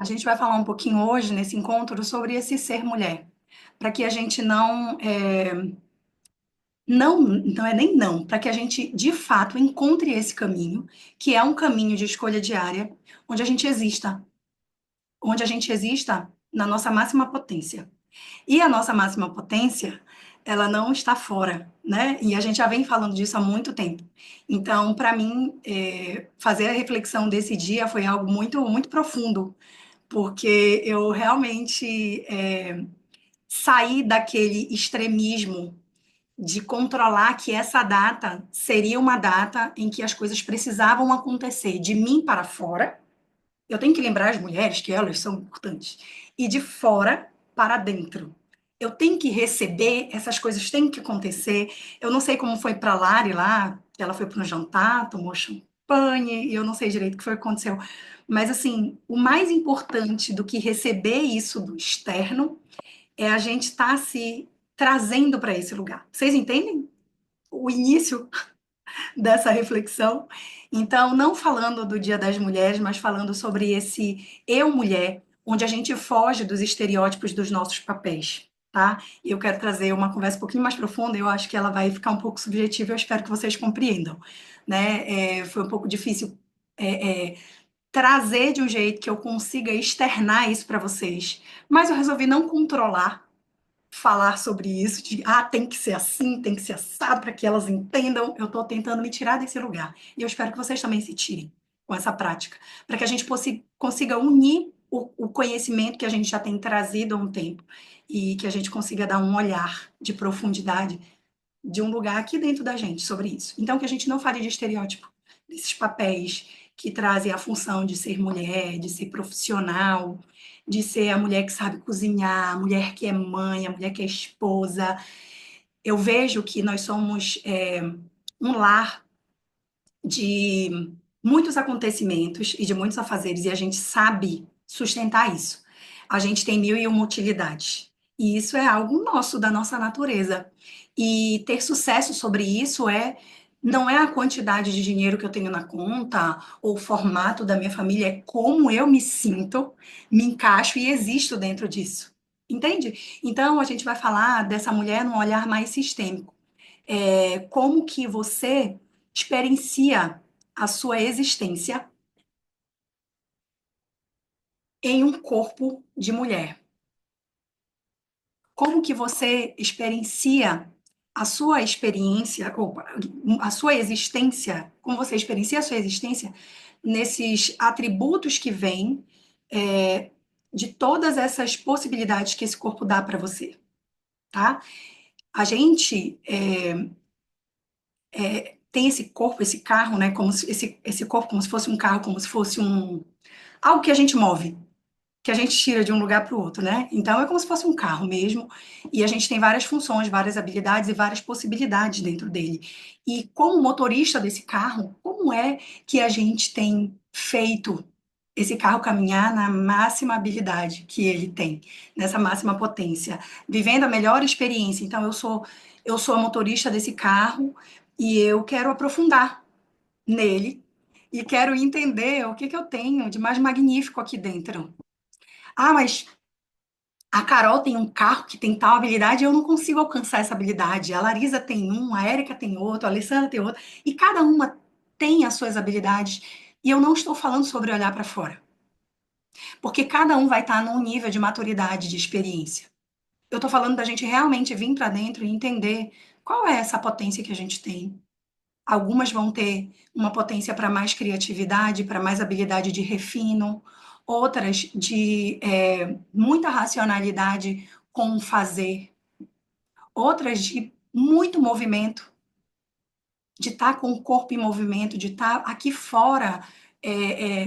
A gente vai falar um pouquinho hoje nesse encontro sobre esse ser mulher, para que a gente não é nem não, para que a gente de fato encontre esse caminho, que é um caminho de escolha diária, onde a gente exista na nossa máxima potência. E a nossa máxima potência, ela não está fora, né? E a gente já vem falando disso há muito tempo. Então, para mim, fazer a reflexão desse dia foi algo muito, muito profundo, porque eu realmente saí daquele extremismo de controlar que essa data seria uma data em que as coisas precisavam acontecer de mim para fora. Eu tenho que lembrar as mulheres que elas são importantes. E de fora para dentro. Eu tenho que receber, essas coisas têm que acontecer. Eu não sei como foi para a Lari lá, que ela foi para um jantar, tomou champanhe, e eu não sei direito o que foi que aconteceu. Mas, assim, o mais importante do que receber isso do externo é a gente estar se trazendo para esse lugar. Vocês entendem o início dessa reflexão? Então, não falando do Dia das Mulheres, mas falando sobre esse eu mulher, onde a gente foge dos estereótipos dos nossos papéis, tá? E eu quero trazer uma conversa um pouquinho mais profunda, eu acho que ela vai ficar um pouco subjetiva, eu espero que vocês compreendam, né? Foi um pouco difícil trazer de um jeito que eu consiga externar isso para vocês, mas eu resolvi não controlar falar sobre isso, de tem que ser assim, tem que ser assado para que elas entendam. Eu estou tentando me tirar desse lugar. E eu espero que vocês também se tirem com essa prática, para que a gente consiga unir o conhecimento que a gente já tem trazido há um tempo e que a gente consiga dar um olhar de profundidade de um lugar aqui dentro da gente sobre isso. Então, que a gente não fale de estereótipo, desses papéis que trazem a função de ser mulher, de ser profissional, de ser a mulher que sabe cozinhar, a mulher que é mãe, a mulher que é esposa. Eu vejo que nós somos um lar de muitos acontecimentos e de muitos afazeres, e a gente sabe sustentar isso. A gente tem mil e uma utilidades. E isso é algo nosso, da nossa natureza. E ter sucesso sobre isso não é a quantidade de dinheiro que eu tenho na conta ou o formato da minha família, é como eu me sinto, me encaixo e existo dentro disso. Entende? Então a gente vai falar dessa mulher num olhar mais sistêmico. Como que você experiencia a sua existência em um corpo de mulher? Como que você experiencia a sua experiência, ou a sua existência, como você experiencia a sua existência nesses atributos que vêm de todas essas possibilidades que esse corpo dá para você, tá? A gente tem esse corpo, esse carro, né? Esse corpo como se fosse um carro, como se fosse algo que a gente move, que a gente tira de um lugar para o outro, né? Então é como se fosse um carro mesmo, e a gente tem várias funções, várias habilidades e várias possibilidades dentro dele. E como motorista desse carro, como é que a gente tem feito esse carro caminhar na máxima habilidade que ele tem, nessa máxima potência, vivendo a melhor experiência? Então eu sou a motorista desse carro e eu quero aprofundar nele e quero entender o que que eu tenho de mais magnífico aqui dentro. Mas a Carol tem um carro que tem tal habilidade e eu não consigo alcançar essa habilidade. A Larisa tem um, a Érica tem outro, a Alessandra tem outro, e cada uma tem as suas habilidades. E eu não estou falando sobre olhar para fora, porque cada um vai estar num nível de maturidade, de experiência. Eu estou falando da gente realmente vir para dentro e entender qual é essa potência que a gente tem. Algumas vão ter uma potência para mais criatividade, para mais habilidade de refino, outras de muita racionalidade com o fazer, outras de muito movimento, de estar com o corpo em movimento, de estar aqui fora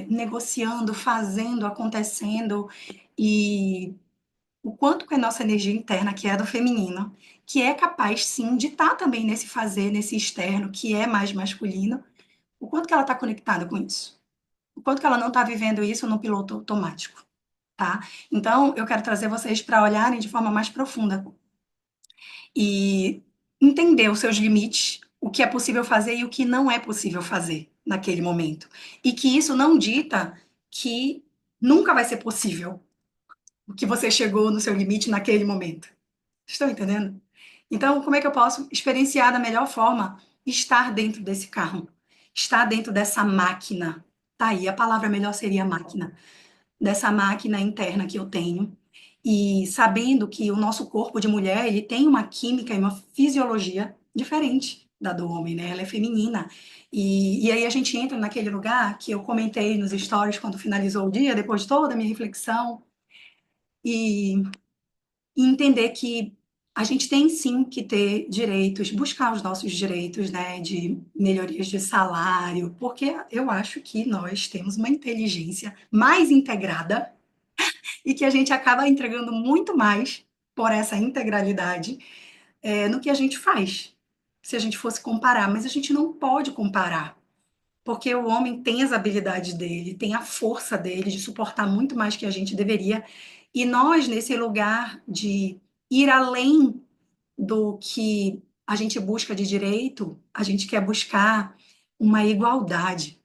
negociando, fazendo, acontecendo, e o quanto que a nossa energia interna, que é do feminino, que é capaz sim de estar também nesse fazer, nesse externo, que é mais masculino, o quanto que ela está conectada com isso? O quanto que ela não está vivendo isso no piloto automático, tá? Então, eu quero trazer vocês para olharem de forma mais profunda e entender os seus limites, o que é possível fazer e o que não é possível fazer naquele momento. E que isso não dita que Nunca vai ser possível o que você chegou no seu limite naquele momento. Estão entendendo? Então, como é que eu posso experienciar da melhor forma estar dentro desse carro? Estar dentro dessa máquina. Tá aí, a palavra melhor seria máquina. Dessa máquina interna que eu tenho. E sabendo que o nosso corpo de mulher, ele tem uma química e uma fisiologia diferente da do homem, né? Ela é feminina. E aí a gente entra naquele lugar que eu comentei nos stories quando finalizou o dia, depois de toda a minha reflexão, e e entender que a gente tem sim que ter direitos, buscar os nossos direitos, né, de melhorias de salário, porque eu acho que nós temos uma inteligência mais integrada e que a gente acaba entregando muito mais por essa integralidade no que a gente faz, se a gente fosse comparar, mas a gente não pode comparar. Porque o homem tem as habilidades dele, tem a força dele de suportar muito mais que a gente deveria. E nós, nesse lugar de ir além do que a gente busca de direito, a gente quer buscar uma igualdade.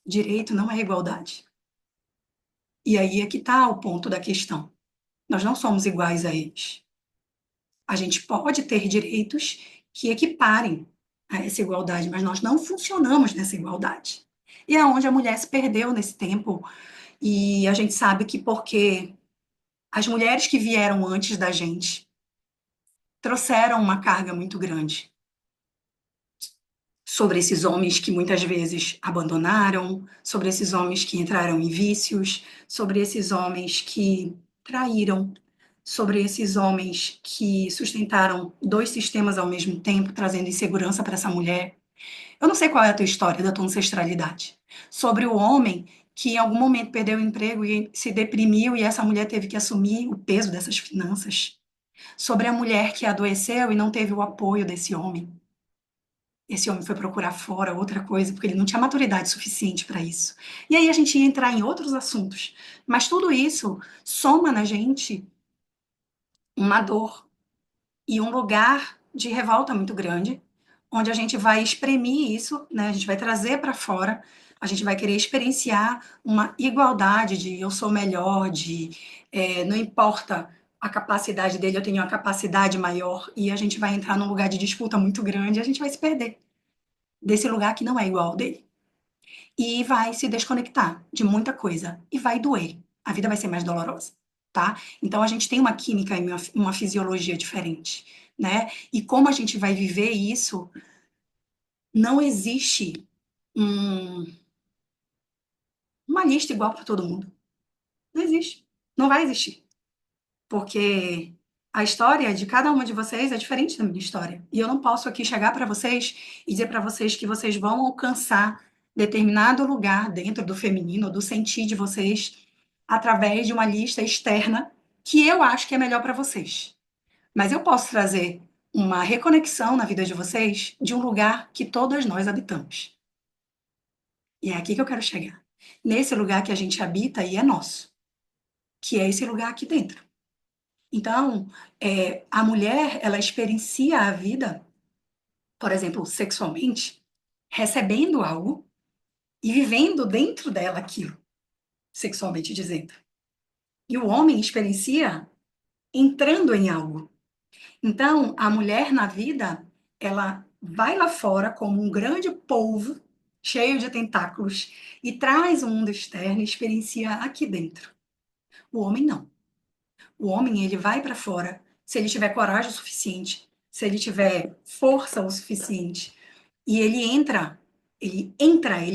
Direito não é igualdade. E aí é que está o ponto da questão. Nós não somos iguais a eles. A gente pode ter direitos que equiparem a essa igualdade, mas nós não funcionamos nessa igualdade. E é onde a mulher se perdeu nesse tempo. E a gente sabe que porque as mulheres que vieram antes da gente trouxeram uma carga muito grande sobre esses homens que muitas vezes abandonaram, sobre esses homens que entraram em vícios, sobre esses homens que traíram, sobre esses homens que sustentaram dois sistemas ao mesmo tempo, trazendo insegurança para essa mulher. Eu não sei qual é a tua história, da tua ancestralidade. Sobre o homem que em algum momento perdeu o emprego e se deprimiu e essa mulher teve que assumir o peso dessas finanças. Sobre a mulher que adoeceu e não teve o apoio desse homem. Esse homem foi procurar fora outra coisa, porque ele não tinha maturidade suficiente para isso. E aí a gente ia entrar em outros assuntos. Mas tudo isso soma na gente uma dor e um lugar de revolta muito grande, onde a gente vai exprimir isso, né? A gente vai trazer para fora, a gente vai querer experienciar uma igualdade de eu sou melhor, de não importa a capacidade dele, eu tenho uma capacidade maior, e a gente vai entrar num lugar de disputa muito grande, e a gente vai se perder desse lugar que não é igual ao dele. E vai se desconectar de muita coisa, e vai doer. A vida vai ser mais dolorosa, tá? Então a gente tem uma química e uma fisiologia diferente, né? E como a gente vai viver isso, não existe um- uma lista igual para todo mundo. Não existe. Não vai existir. Porque a história de cada uma de vocês é diferente da minha história. E eu não posso aqui chegar para vocês e dizer para vocês que vocês vão alcançar determinado lugar dentro do feminino, do sentir de vocês, através de uma lista externa que eu acho que é melhor para vocês. Mas eu posso trazer uma reconexão na vida de vocês de um lugar que todas nós habitamos. E é aqui que eu quero chegar. Nesse lugar que a gente habita e é nosso, que é esse lugar aqui dentro. Então, a mulher, ela experiencia a vida, por exemplo, sexualmente, recebendo algo e vivendo dentro dela aquilo, sexualmente dizendo. E o homem experiencia entrando em algo. Então, a mulher na vida, ela vai lá fora como um grande polvo cheio de tentáculos e traz o mundo externo e experiencia aqui dentro. O homem não. O homem, ele vai para fora se ele tiver coragem o suficiente, se ele tiver força o suficiente, e ele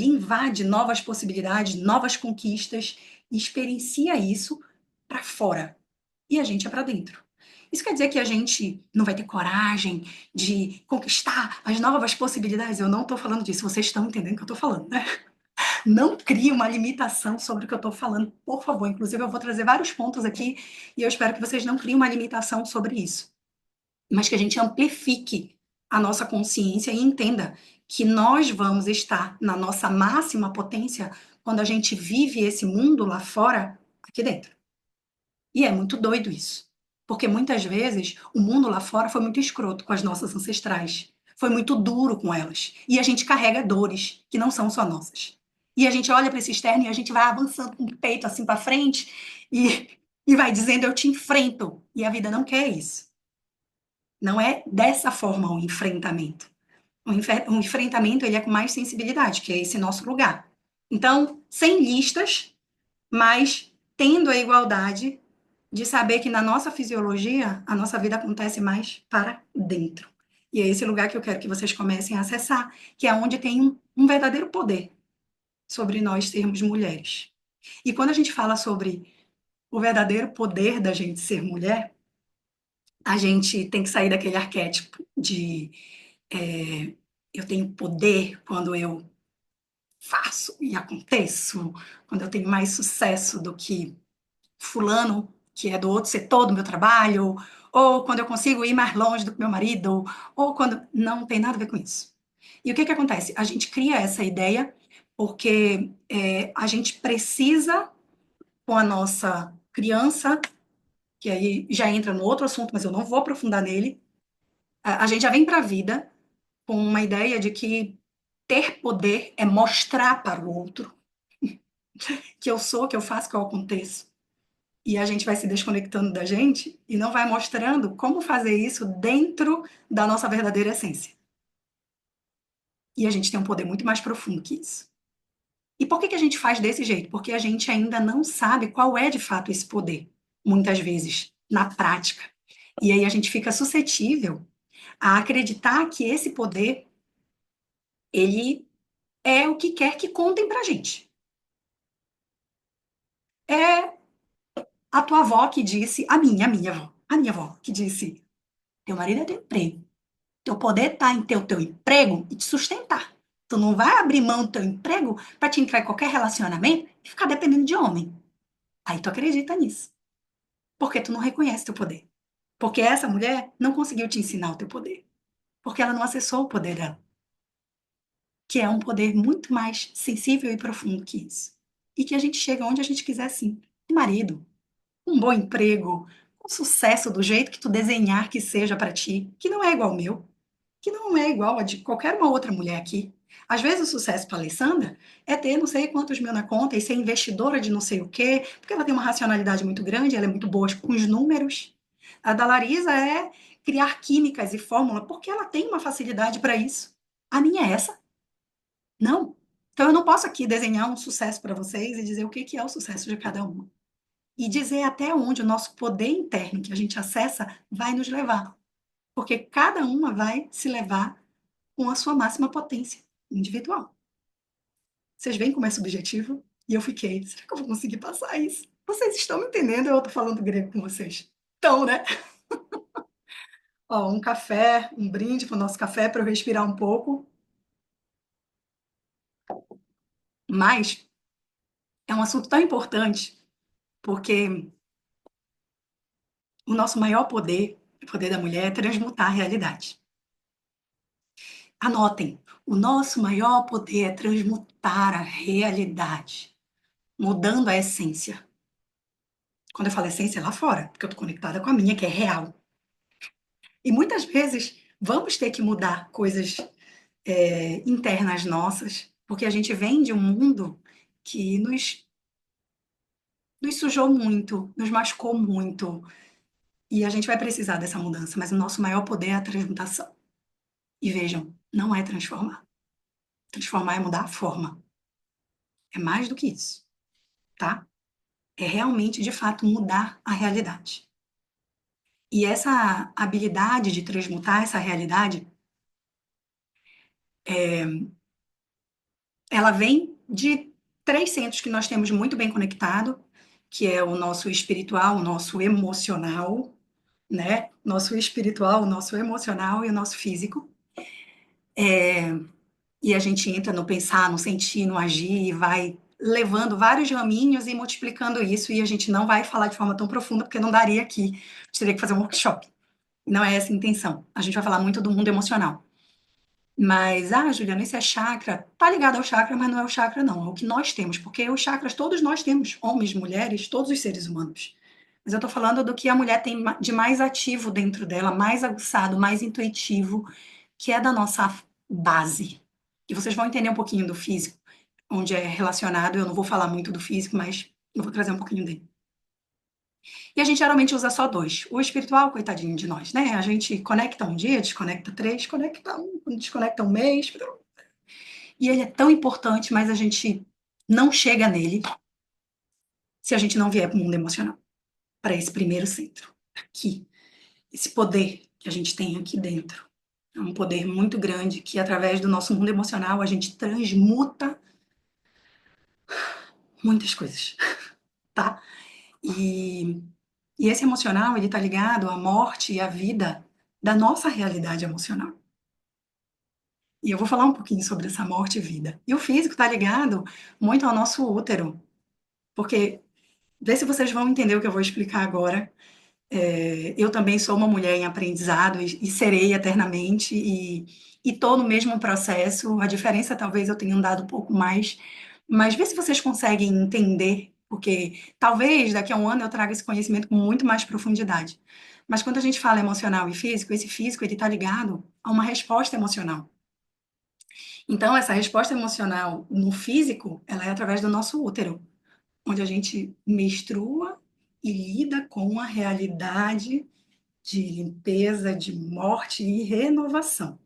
invade novas possibilidades, novas conquistas, e experiencia isso para fora. E a gente é para dentro. Isso quer dizer que a gente não vai ter coragem de conquistar as novas possibilidades? Eu não estou falando disso, vocês estão entendendo o que eu estou falando, né? Não crie uma limitação sobre o que eu estou falando, por favor. Inclusive, eu vou trazer vários pontos aqui e eu espero que vocês não criem uma limitação sobre isso, mas que a gente amplifique a nossa consciência e entenda que nós vamos estar na nossa máxima potência quando a gente vive esse mundo lá fora, aqui dentro. E é muito doido isso, porque muitas vezes o mundo lá fora foi muito escroto com as nossas ancestrais, foi muito duro com elas, e a gente carrega dores que não são só nossas. E a gente olha para esse externo e a gente vai avançando com o peito assim para frente e vai dizendo: eu te enfrento. E a vida não quer isso. Não é dessa forma o enfrentamento. O enfrentamento ele é com mais sensibilidade, que é esse nosso lugar. Então, sem listas, mas tendo a igualdade de saber que na nossa fisiologia a nossa vida acontece mais para dentro. E é esse lugar que eu quero que vocês comecem a acessar, que é onde tem um verdadeiro poder sobre nós sermos mulheres. E quando a gente fala sobre o verdadeiro poder da gente ser mulher, a gente tem que sair daquele arquétipo de eu tenho poder quando eu faço e aconteço, quando eu tenho mais sucesso do que fulano, que é do outro setor do meu trabalho, ou quando eu consigo ir mais longe do que meu marido, ou quando não tem nada a ver com isso. E o que que acontece? A gente cria essa ideia porque a gente precisa, com a nossa criança, que aí já entra no outro assunto, mas eu não vou aprofundar nele, a gente já vem para a vida com uma ideia de que ter poder é mostrar para o outro que eu sou, que eu faço, que eu aconteço. E a gente vai se desconectando da gente e não vai mostrando como fazer isso dentro da nossa verdadeira essência. E a gente tem um poder muito mais profundo que isso. E por que que a gente faz desse jeito? Porque a gente ainda não sabe qual é de fato esse poder, muitas vezes, na prática. E aí a gente fica suscetível a acreditar que esse poder, ele é o que quer que contem pra gente. É a tua avó que disse, a minha avó, que disse, teu marido é teu emprego. Teu poder está em ter o teu emprego e te sustentar. Tu não vai abrir mão do teu emprego para te entrar em qualquer relacionamento e ficar dependendo de homem. Aí tu acredita nisso. Porque tu não reconhece teu poder. Porque essa mulher não conseguiu te ensinar o teu poder. Porque ela não acessou o poder dela. Que é um poder muito mais sensível e profundo que isso. E que a gente chega onde a gente quiser sim. Um marido, um bom emprego, um sucesso do jeito que tu desenhar que seja para ti, que não é igual ao meu, que não é igual a de qualquer uma outra mulher aqui. Às vezes o sucesso para a Alessandra é ter não sei quantos mil na conta e ser investidora de não sei o quê, porque ela tem uma racionalidade muito grande, ela é muito boa com os números. A da Larisa é criar químicas e fórmula, porque ela tem uma facilidade para isso. A minha é essa? Não. Então eu não posso aqui desenhar um sucesso para vocês e dizer o que que é o sucesso de cada uma. E dizer até onde o nosso poder interno que a gente acessa vai nos levar. Porque cada uma vai se levar com a sua máxima potência individual. Vocês veem como é subjetivo? E eu fiquei, será que eu vou conseguir passar isso? Vocês estão me entendendo? Eu estou falando grego com vocês. Então, né? Ó, um café, um brinde para o nosso café para eu respirar um pouco. Mas é um assunto tão importante, porque o nosso maior poder, o poder da mulher, é transmutar a realidade. Anotem, o nosso maior poder é transmutar a realidade, mudando a essência. Quando eu falo essência, é lá fora, porque eu estou conectada com a minha, que é real. E muitas vezes vamos ter que mudar coisas internas nossas, porque a gente vem de um mundo que nos sujou muito, nos machucou muito, e a gente vai precisar dessa mudança, mas o nosso maior poder é a transmutação. E vejam, não é transformar. Transformar é mudar a forma. É mais do que isso, tá? É realmente, de fato, mudar a realidade. E essa habilidade de transmutar essa realidade, ela vem de três centros que nós temos muito bem conectado, que é o nosso espiritual, o nosso emocional, né? Nosso espiritual, o nosso emocional e o nosso físico. E a gente entra no pensar, no sentir, no agir, e vai levando vários raminhos e multiplicando isso, e a gente não vai falar de forma tão profunda, porque não daria aqui. A gente teria que fazer um workshop. Não é essa a intenção. A gente vai falar muito do mundo emocional. Mas, Juliana, isso é chakra. Tá ligado ao chakra, mas não é o chakra, não. É o que nós temos, porque os chakras todos nós temos, homens, mulheres, todos os seres humanos. Mas eu tô falando do que a mulher tem de mais ativo dentro dela, mais aguçado, mais intuitivo, que é da nossa base. E vocês vão entender um pouquinho do físico. onde é relacionado, eu não vou falar muito do físico, mas eu vou trazer um pouquinho dele. E a gente geralmente usa só dois. O espiritual, coitadinho de nós, né? A gente conecta um dia, desconecta três, conecta um, desconecta um mês. E ele é tão importante, mas a gente não chega nele se a gente não vier para o mundo emocional, para esse primeiro centro, aqui. Esse poder que a gente tem aqui dentro. É um poder muito grande que, através do nosso mundo emocional, a gente transmuta muitas coisas, tá? E, e esse emocional, ele tá ligado à morte e à vida da nossa realidade emocional. E eu vou falar um pouquinho sobre essa morte e vida. E o físico está ligado muito ao nosso útero, porque, vê se vocês vão entender o que eu vou explicar agora. Eu também sou uma mulher em aprendizado e serei eternamente, e estou no mesmo processo. A diferença, talvez eu tenha andado um pouco mais, mas vê se vocês conseguem entender, porque talvez daqui a um ano eu traga esse conhecimento com muito mais profundidade. Mas quando a gente fala emocional e físico, esse físico ele está ligado a uma resposta emocional. Então, essa resposta emocional no físico, ela é através do nosso útero, onde a gente menstrua e lida com a realidade de limpeza, de morte e renovação.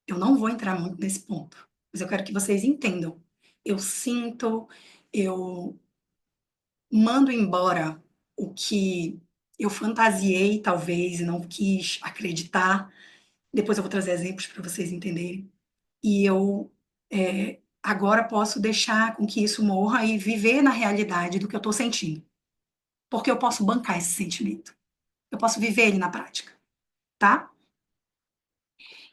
Eu não vou entrar muito nesse ponto, mas eu quero que vocês entendam. Eu sinto, eu mando embora o que eu fantasiei, talvez, e não quis acreditar. Depois eu vou trazer exemplos para vocês entenderem. E eu agora posso deixar com que isso morra e viver na realidade do que eu estou sentindo. Porque eu posso bancar esse sentimento. Eu posso viver ele na prática, tá?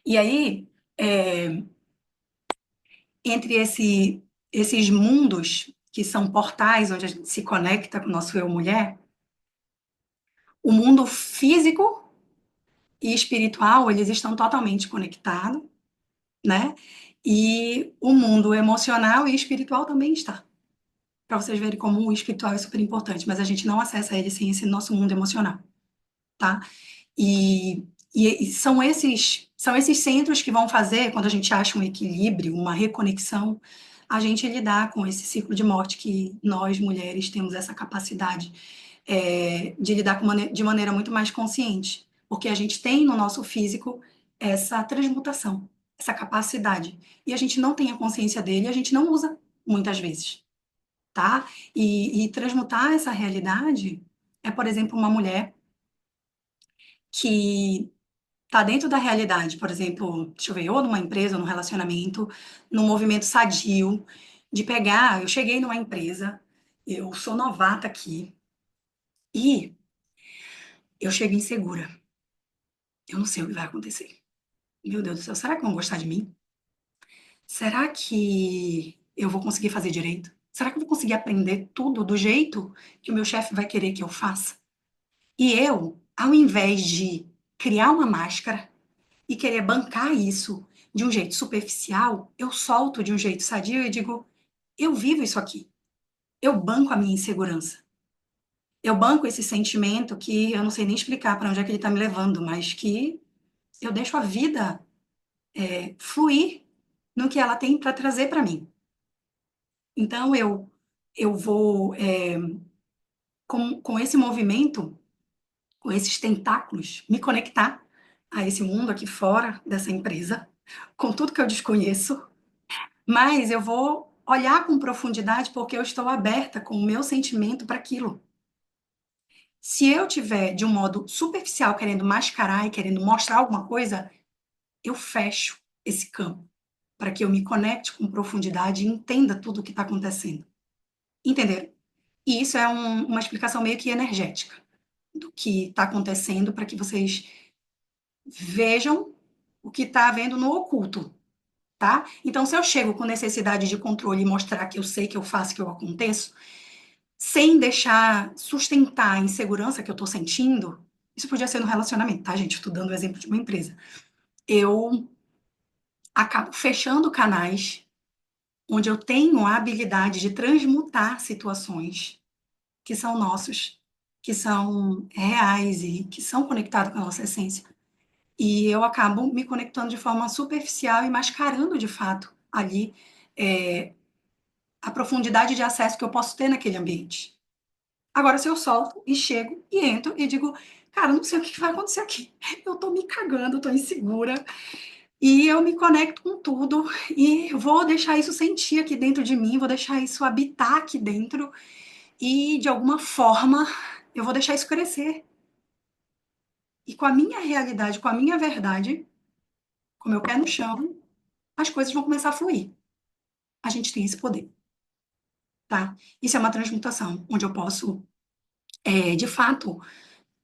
E aí, é, entre esses mundos, que são portais onde a gente se conecta com o nosso eu mulher, o mundo físico e espiritual, eles estão totalmente conectados, né? E o mundo emocional e espiritual também está. Para vocês verem como o espiritual é super importante, mas a gente não acessa ele sem esse nosso mundo emocional, tá? E, e são esses centros que vão fazer, quando a gente acha um equilíbrio, uma reconexão, a gente lidar com esse ciclo de morte que nós, mulheres, temos essa capacidade de lidar de maneira muito mais consciente, porque a gente tem no nosso físico essa transmutação, essa capacidade, e a gente não tem a consciência dele, a gente não usa muitas vezes, tá? E transmutar essa realidade é, por exemplo, uma mulher que está dentro da realidade, por exemplo, deixa eu ver, ou numa empresa, ou num relacionamento, num movimento sadio, de pegar, eu cheguei numa empresa, eu sou novata aqui, e eu chego insegura. Eu não sei o que vai acontecer. Meu Deus do céu, será que vão gostar de mim? Será que eu vou conseguir fazer direito? Será que eu vou conseguir aprender tudo do jeito que o meu chefe vai querer que eu faça? E eu, ao invés de criar uma máscara e querer bancar isso de um jeito superficial, eu solto de um jeito sadio e digo: eu vivo isso aqui. Eu banco a minha insegurança. Eu banco esse sentimento que eu não sei nem explicar para onde é que ele está me levando, mas que eu deixo a vida fluir no que ela tem para trazer para mim. Então eu vou com esse movimento, com esses tentáculos, me conectar a esse mundo aqui fora dessa empresa, com tudo que eu desconheço, mas eu vou olhar com profundidade porque eu estou aberta com o meu sentimento para aquilo. Se eu tiver de um modo superficial querendo mascarar e querendo mostrar alguma coisa, eu fecho esse campo para que eu me conecte com profundidade e entenda tudo o que está acontecendo. Entenderam? E isso é uma explicação meio que energética do que está acontecendo para que vocês vejam o que está havendo no oculto, tá? Então, se eu chego com necessidade de controle e mostrar que eu sei, que eu faço, que eu aconteço, sem deixar sustentar a insegurança que eu estou sentindo, isso podia ser no relacionamento, tá, gente? Estou dando o exemplo de uma empresa. Eu acabo fechando canais onde eu tenho a habilidade de transmutar situações que são nossos, que são reais e que são conectados com a nossa essência. E eu acabo me conectando de forma superficial e mascarando de fato ali a profundidade de acesso que eu posso ter naquele ambiente. Agora, se eu solto e chego e entro e digo, cara, não sei o que vai acontecer aqui. Eu tô me cagando, tô insegura. E eu me conecto com tudo e vou deixar isso sentir aqui dentro de mim, vou deixar isso habitar aqui dentro e, de alguma forma, eu vou deixar isso crescer. E com a minha realidade, com a minha verdade, com o meu pé no chão, as coisas vão começar a fluir. A gente tem esse poder, tá? Isso é uma transmutação, onde eu posso, de fato,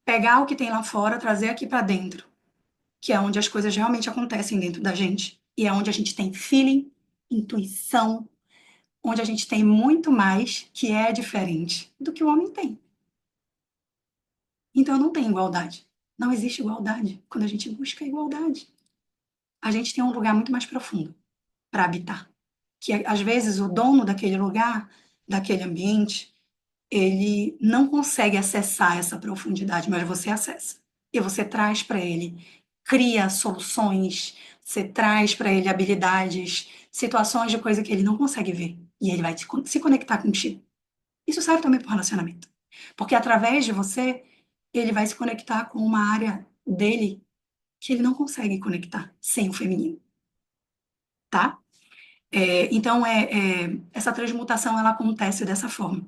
pegar o que tem lá fora, trazer aqui para dentro, que é onde as coisas realmente acontecem dentro da gente, e é onde a gente tem feeling, intuição, onde a gente tem muito mais que é diferente do que o homem tem. Então não tem igualdade. Não existe igualdade quando a gente busca igualdade. A gente tem um lugar muito mais profundo para habitar, que às vezes o dono daquele lugar, daquele ambiente, ele não consegue acessar essa profundidade, mas você acessa. E você traz para ele, cria soluções, você traz para ele habilidades, situações de coisa que ele não consegue ver. E ele vai se conectar contigo. Isso serve também para o relacionamento. Porque através de você, ele vai se conectar com uma área dele que ele não consegue conectar sem o feminino, tá? Então, essa transmutação, ela acontece dessa forma,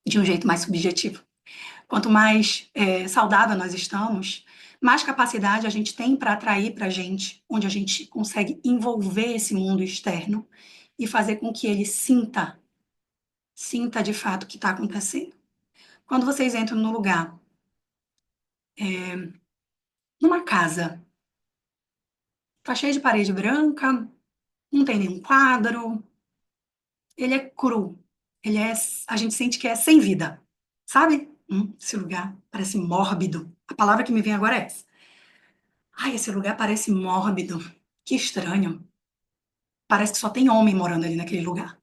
de um jeito mais subjetivo. Quanto mais saudável nós estamos, mais capacidade a gente tem para atrair para a gente, onde a gente consegue envolver esse mundo externo e fazer com que ele sinta de fato o que está acontecendo. Quando vocês entram no lugar, numa casa, tá cheio de parede branca, não tem nenhum quadro, ele é cru, a gente sente que é sem vida, sabe? Esse lugar parece mórbido. A palavra que me vem agora é essa. Ai, esse lugar parece mórbido. Que estranho. Parece que só tem homem morando ali naquele lugar.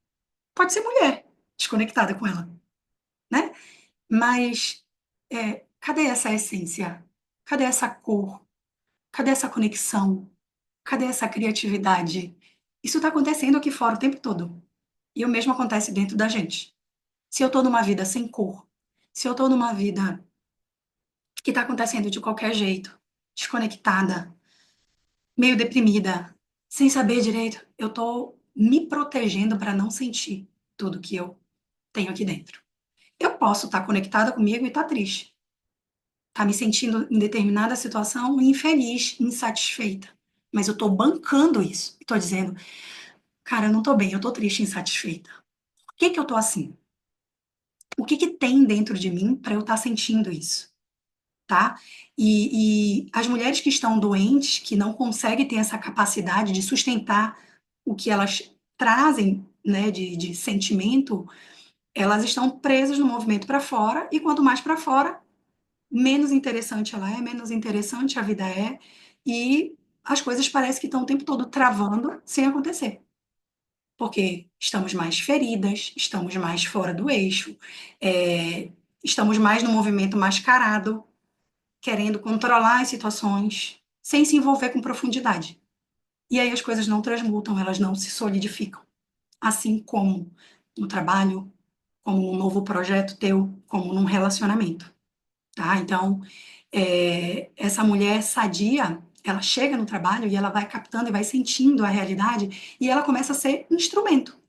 Pode ser mulher, desconectada com ela, né? Mas cadê essa essência? Cadê essa cor? Cadê essa conexão? Cadê essa criatividade? Isso está acontecendo aqui fora o tempo todo. E o mesmo acontece dentro da gente. Se eu estou numa vida sem cor, se eu estou numa vida que está acontecendo de qualquer jeito, desconectada, meio deprimida, sem saber direito, eu estou me protegendo para não sentir tudo que eu tenho aqui dentro. Eu posso estar conectada comigo e estar triste, estar me sentindo em determinada situação infeliz, insatisfeita, mas eu estou bancando isso. Estou dizendo, cara, eu não estou bem, eu estou triste, insatisfeita. Por que que eu estou assim? O que que tem dentro de mim para eu estar sentindo isso? Tá? E as mulheres que estão doentes, que não conseguem ter essa capacidade de sustentar o que elas trazem, né, de sentimento, elas estão presas no movimento para fora, e quanto mais para fora, menos interessante ela é, menos interessante a vida é, e as coisas parecem que estão o tempo todo travando sem acontecer. Porque estamos mais feridas, estamos mais fora do eixo, é, estamos mais no movimento mascarado, querendo controlar as situações, sem se envolver com profundidade. E aí as coisas não transmutam, elas não se solidificam. Assim como no trabalho, como num novo projeto teu, como num relacionamento, tá? Então, essa mulher sadia, ela chega no trabalho e ela vai captando e vai sentindo a realidade e ela começa a ser instrumento.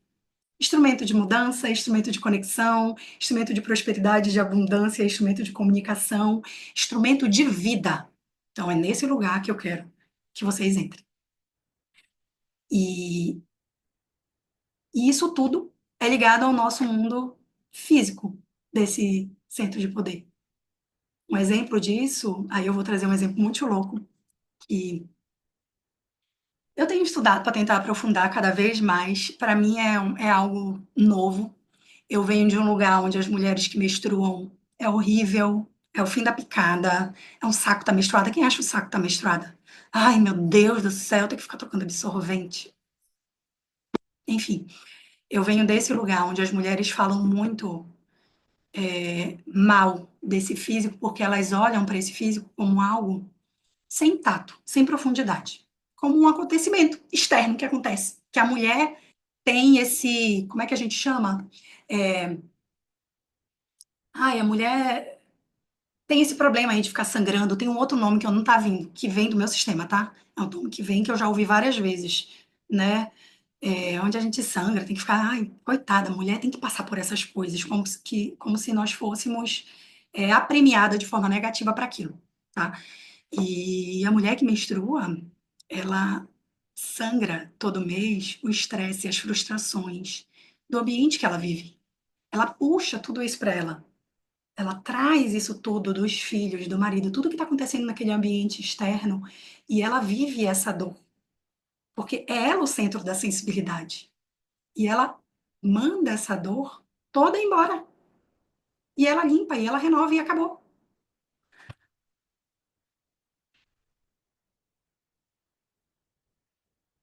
Instrumento de mudança, instrumento de conexão, instrumento de prosperidade, de abundância, instrumento de comunicação, instrumento de vida. Então, é nesse lugar que eu quero que vocês entrem. E, e isso tudo é ligado ao nosso mundo físico, desse centro de poder. Um exemplo disso, aí eu vou trazer um exemplo muito louco, que eu tenho estudado para tentar aprofundar cada vez mais. Para mim é algo novo. Eu venho de um lugar onde as mulheres que menstruam é horrível, é o fim da picada, é um saco tá menstruada. Quem acha o saco tá menstruada? Ai, meu Deus do céu, tem que ficar trocando absorvente. Enfim, eu venho desse lugar onde as mulheres falam muito mal desse físico, porque elas olham para esse físico como algo sem tato, sem profundidade, como um acontecimento externo que acontece, que a mulher tem esse, como é que a gente chama? É, ai, a mulher tem esse problema aí de ficar sangrando. Tem um outro nome que eu não tá vindo, que vem do meu sistema, tá? É um nome que vem que eu já ouvi várias vezes, né? Onde a gente sangra, tem que ficar, ai, coitada, a mulher tem que passar por essas coisas, como se nós fôssemos apremiada de forma negativa para aquilo, tá? E a mulher que menstrua, ela sangra todo mês o estresse e as frustrações do ambiente que ela vive. Ela puxa tudo isso para ela. Ela traz isso tudo dos filhos, do marido, tudo que está acontecendo naquele ambiente externo, e ela vive essa dor, porque é ela o centro da sensibilidade. E ela manda essa dor toda embora. E ela limpa, e ela renova, e acabou.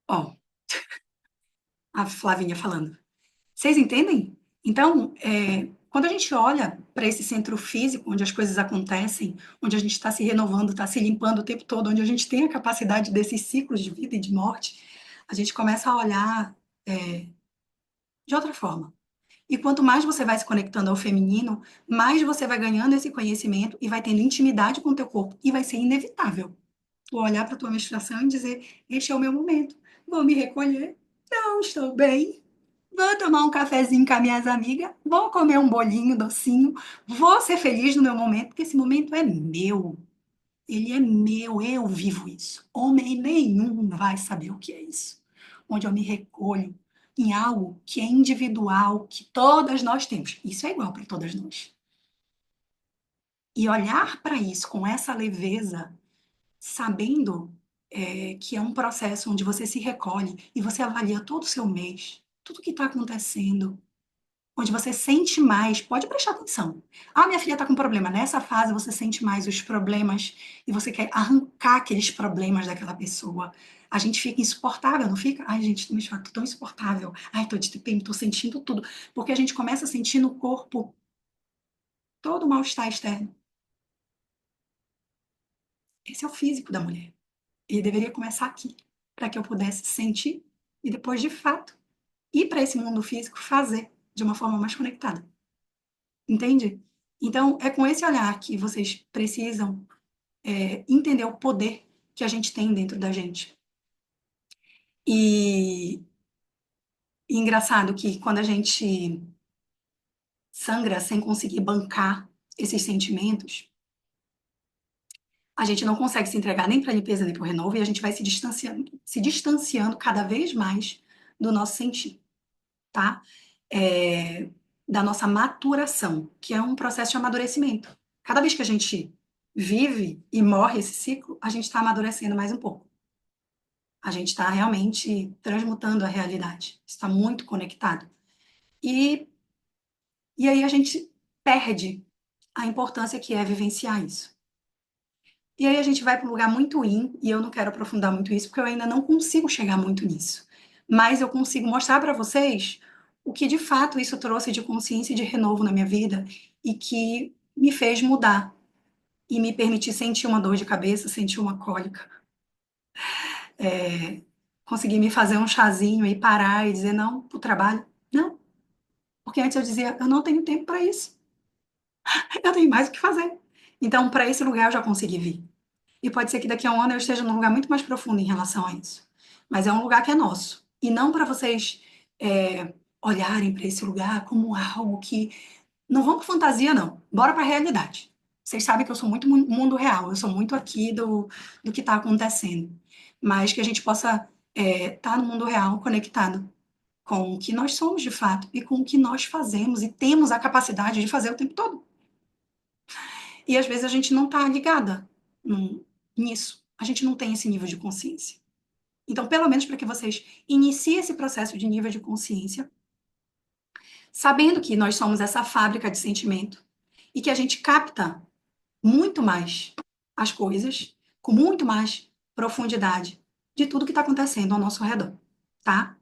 Ó, a Flavinha falando. Vocês entendem? Então, quando a gente olha para esse centro físico, onde as coisas acontecem, onde a gente está se renovando, está se limpando o tempo todo, onde a gente tem a capacidade desses ciclos de vida e de morte, a gente começa a olhar de outra forma. E quanto mais você vai se conectando ao feminino, mais você vai ganhando esse conhecimento e vai tendo intimidade com o teu corpo. E vai ser inevitável tu olhar para a tua menstruação e dizer: este é o meu momento, vou me recolher, não estou bem, vou tomar um cafezinho com as minhas amigas, vou comer um bolinho docinho, vou ser feliz no meu momento, porque esse momento é meu. Ele é meu, eu vivo isso. Homem nenhum vai saber o que é isso. Onde eu me recolho em algo que é individual, que todas nós temos. Isso é igual para todas nós. E olhar para isso com essa leveza, sabendo que é um processo onde você se recolhe e você avalia todo o seu mês, tudo que está acontecendo, onde você sente mais, pode prestar atenção. Ah, minha filha está com problema. Nessa fase você sente mais os problemas e você quer arrancar aqueles problemas daquela pessoa. A gente fica insuportável, não fica? Ai, gente, tô tão insuportável. Ai, tô de TPM, tô sentindo tudo. Porque a gente começa a sentir no corpo todo o mal-estar externo. Esse é o físico da mulher. Ele deveria começar aqui, para que eu pudesse sentir e depois, de fato, ir para esse mundo físico fazer de uma forma mais conectada. Entende? Então, é com esse olhar que vocês precisam entender o poder que a gente tem dentro da gente. E engraçado que quando a gente sangra sem conseguir bancar esses sentimentos, a gente não consegue se entregar nem para a limpeza nem para o renovo e a gente vai se distanciando cada vez mais do nosso sentir, tá? É, da nossa maturação, que é um processo de amadurecimento. Cada vez que a gente vive e morre esse ciclo, a gente está amadurecendo mais um pouco. A gente está realmente transmutando a realidade. Está muito conectado. E, e aí a gente perde a importância que é vivenciar isso. E aí a gente vai para um lugar muito e eu não quero aprofundar muito isso, porque eu ainda não consigo chegar muito nisso. Mas eu consigo mostrar para vocês o que de fato isso trouxe de consciência e de renovo na minha vida e que me fez mudar e me permitir sentir uma dor de cabeça, sentir uma cólica, conseguir me fazer um chazinho e parar e dizer não para o trabalho. Não, porque antes eu dizia, eu não tenho tempo para isso, eu tenho mais o que fazer. Então, para esse lugar eu já consegui vir. E pode ser que daqui a um ano eu esteja num lugar muito mais profundo em relação a isso. Mas é um lugar que é nosso. E não para vocês olharem para esse lugar como algo que. Não vão para fantasia, não. Bora para a realidade. Vocês sabem que eu sou muito mundo real, eu sou muito aqui do que está acontecendo. Mas que a gente possa estar no mundo real conectado com o que nós somos de fato e com o que nós fazemos e temos a capacidade de fazer o tempo todo. E às vezes a gente não está ligada nisso. A gente não tem esse nível de consciência. Então, pelo menos para que vocês iniciem esse processo de nível de consciência, sabendo que nós somos essa fábrica de sentimento e que a gente capta muito mais as coisas, com muito mais profundidade de tudo que está acontecendo ao nosso redor, tá?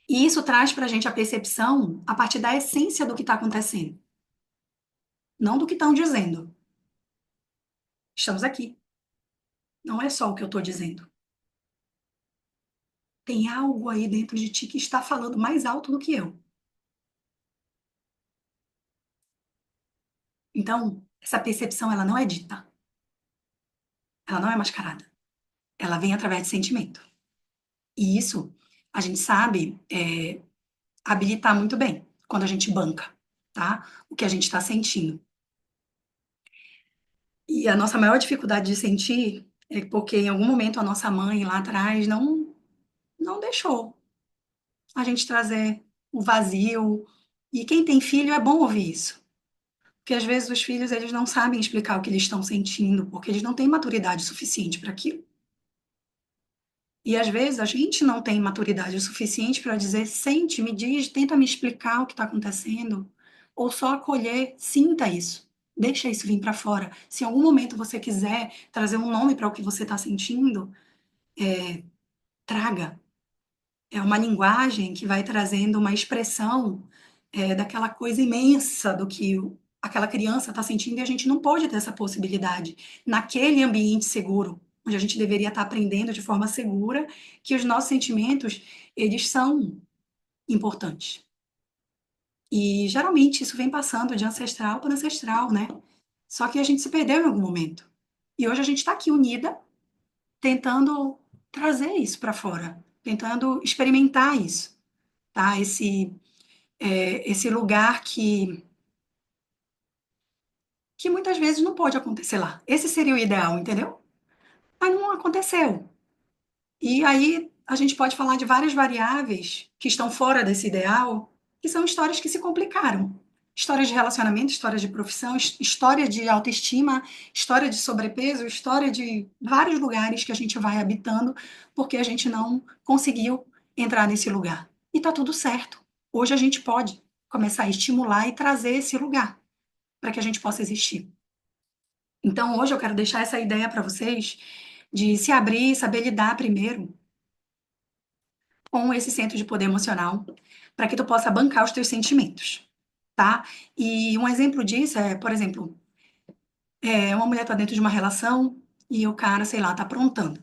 E isso traz para a gente a percepção a partir da essência do que está acontecendo, não do que estão dizendo. Estamos aqui. Não é só o que eu estou dizendo. Tem algo aí dentro de ti que está falando mais alto do que eu. Então, essa percepção, ela não é dita, ela não é mascarada, ela vem através de sentimento. E isso, a gente sabe habilitar muito bem quando a gente banca, tá? O que a gente está sentindo. E a nossa maior dificuldade de sentir é porque em algum momento a nossa mãe lá atrás não deixou a gente trazer o vazio. E quem tem filho é bom ouvir isso. Porque às vezes os filhos eles não sabem explicar o que eles estão sentindo, porque eles não têm maturidade suficiente para aquilo. E às vezes a gente não tem maturidade o suficiente para dizer, sente, me diz, tenta me explicar o que está acontecendo, ou só acolher, sinta isso, deixa isso vir para fora. Se em algum momento você quiser trazer um nome para o que você está sentindo, traga. É uma linguagem que vai trazendo uma expressão daquela coisa imensa do que aquela criança está sentindo e a gente não pode ter essa possibilidade naquele ambiente seguro, onde a gente deveria estar aprendendo de forma segura que os nossos sentimentos, eles são importantes. E geralmente isso vem passando de ancestral para ancestral, né? Só que a gente se perdeu em algum momento. E hoje a gente está aqui unida, tentando trazer isso para fora, tentando experimentar isso, tá? Esse lugar que muitas vezes não pode acontecer lá. Esse seria o ideal, entendeu? Mas não aconteceu. E aí a gente pode falar de várias variáveis que estão fora desse ideal, que são histórias que se complicaram. Histórias de relacionamento, histórias de profissão, história de autoestima, história de sobrepeso, história de vários lugares que a gente vai habitando porque a gente não conseguiu entrar nesse lugar. E tá tudo certo. Hoje a gente pode começar a estimular e trazer esse lugar para que a gente possa existir. Então, hoje eu quero deixar essa ideia para vocês de se abrir, saber lidar primeiro com esse centro de poder emocional, para que tu possa bancar os teus sentimentos, tá? E um exemplo disso é, por exemplo, uma mulher tá dentro de uma relação e o cara, sei lá, tá aprontando.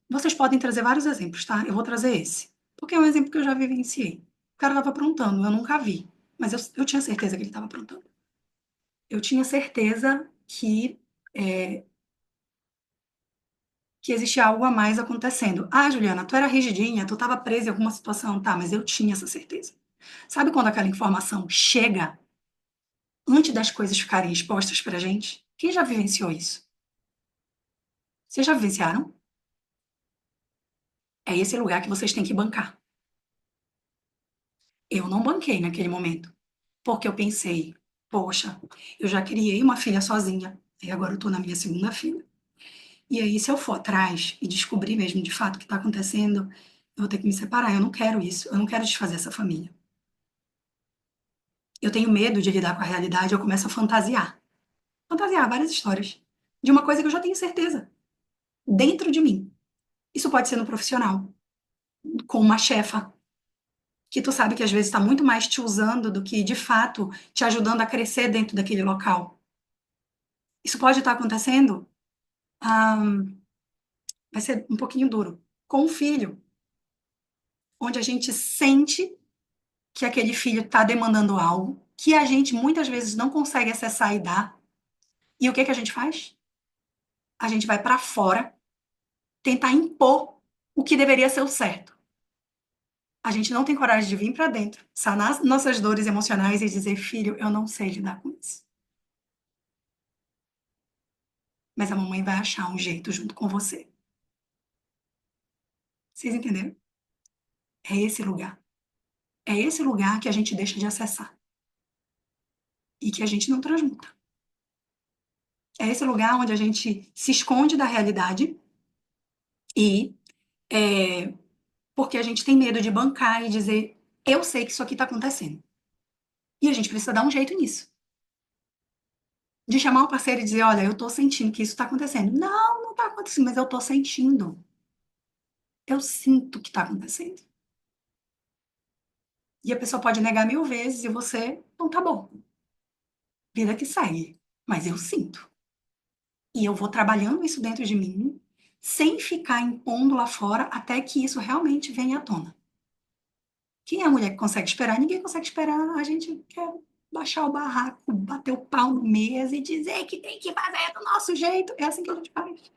Vocês podem trazer vários exemplos, tá? Eu vou trazer esse, porque é um exemplo que eu já vivenciei. O cara tava aprontando, eu nunca vi, mas eu tinha certeza que ele tava aprontando. Eu tinha certeza que existia algo a mais acontecendo. Ah, Juliana, tu era rigidinha, tu estava presa em alguma situação, tá, mas eu tinha essa certeza. Sabe quando aquela informação chega antes das coisas ficarem expostas pra gente? Quem já vivenciou isso? Vocês já vivenciaram? É esse lugar que vocês têm que bancar. Eu não banquei naquele momento, porque eu pensei, poxa, eu já criei uma filha sozinha, e agora eu tô na minha segunda filha. E aí, se eu for atrás e descobrir mesmo de fato o que está acontecendo, eu vou ter que me separar. Eu não quero isso, eu não quero desfazer essa família. Eu tenho medo de lidar com a realidade, eu começo a fantasiar. Fantasiar várias histórias de uma coisa que eu já tenho certeza, dentro de mim. Isso pode ser no profissional, com uma chefa, que tu sabe que às vezes está muito mais te usando do que, de fato, te ajudando a crescer dentro daquele local. Isso pode estar acontecendo, ah, vai ser um pouquinho duro, com um filho, onde a gente sente que aquele filho está demandando algo que a gente muitas vezes não consegue acessar e dar. E o que que a gente faz? A gente vai para fora tentar impor o que deveria ser o certo. A gente não tem coragem de vir para dentro, sanar nossas dores emocionais e dizer, filho, eu não sei lidar com isso. Mas a mamãe vai achar um jeito junto com você. Vocês entenderam? É esse lugar. É esse lugar que a gente deixa de acessar e que a gente não transmuta. É esse lugar onde a gente se esconde da realidade e porque a gente tem medo de bancar e dizer, eu sei que isso aqui está acontecendo. E a gente precisa dar um jeito nisso. De chamar o parceiro e dizer, olha, eu tô sentindo que isso está acontecendo. Não, não está acontecendo, mas eu tô sentindo. Eu sinto que está acontecendo. E a pessoa pode negar 1000 vezes e você, então tá bom. Vida que segue. Mas eu sinto. E eu vou trabalhando isso dentro de mim sem ficar impondo lá fora até que isso realmente venha à tona. Quem é a mulher que consegue esperar? Ninguém consegue esperar. A gente quer baixar o barraco, bater o pau na mesa e dizer que tem que fazer do nosso jeito. É assim que a gente faz.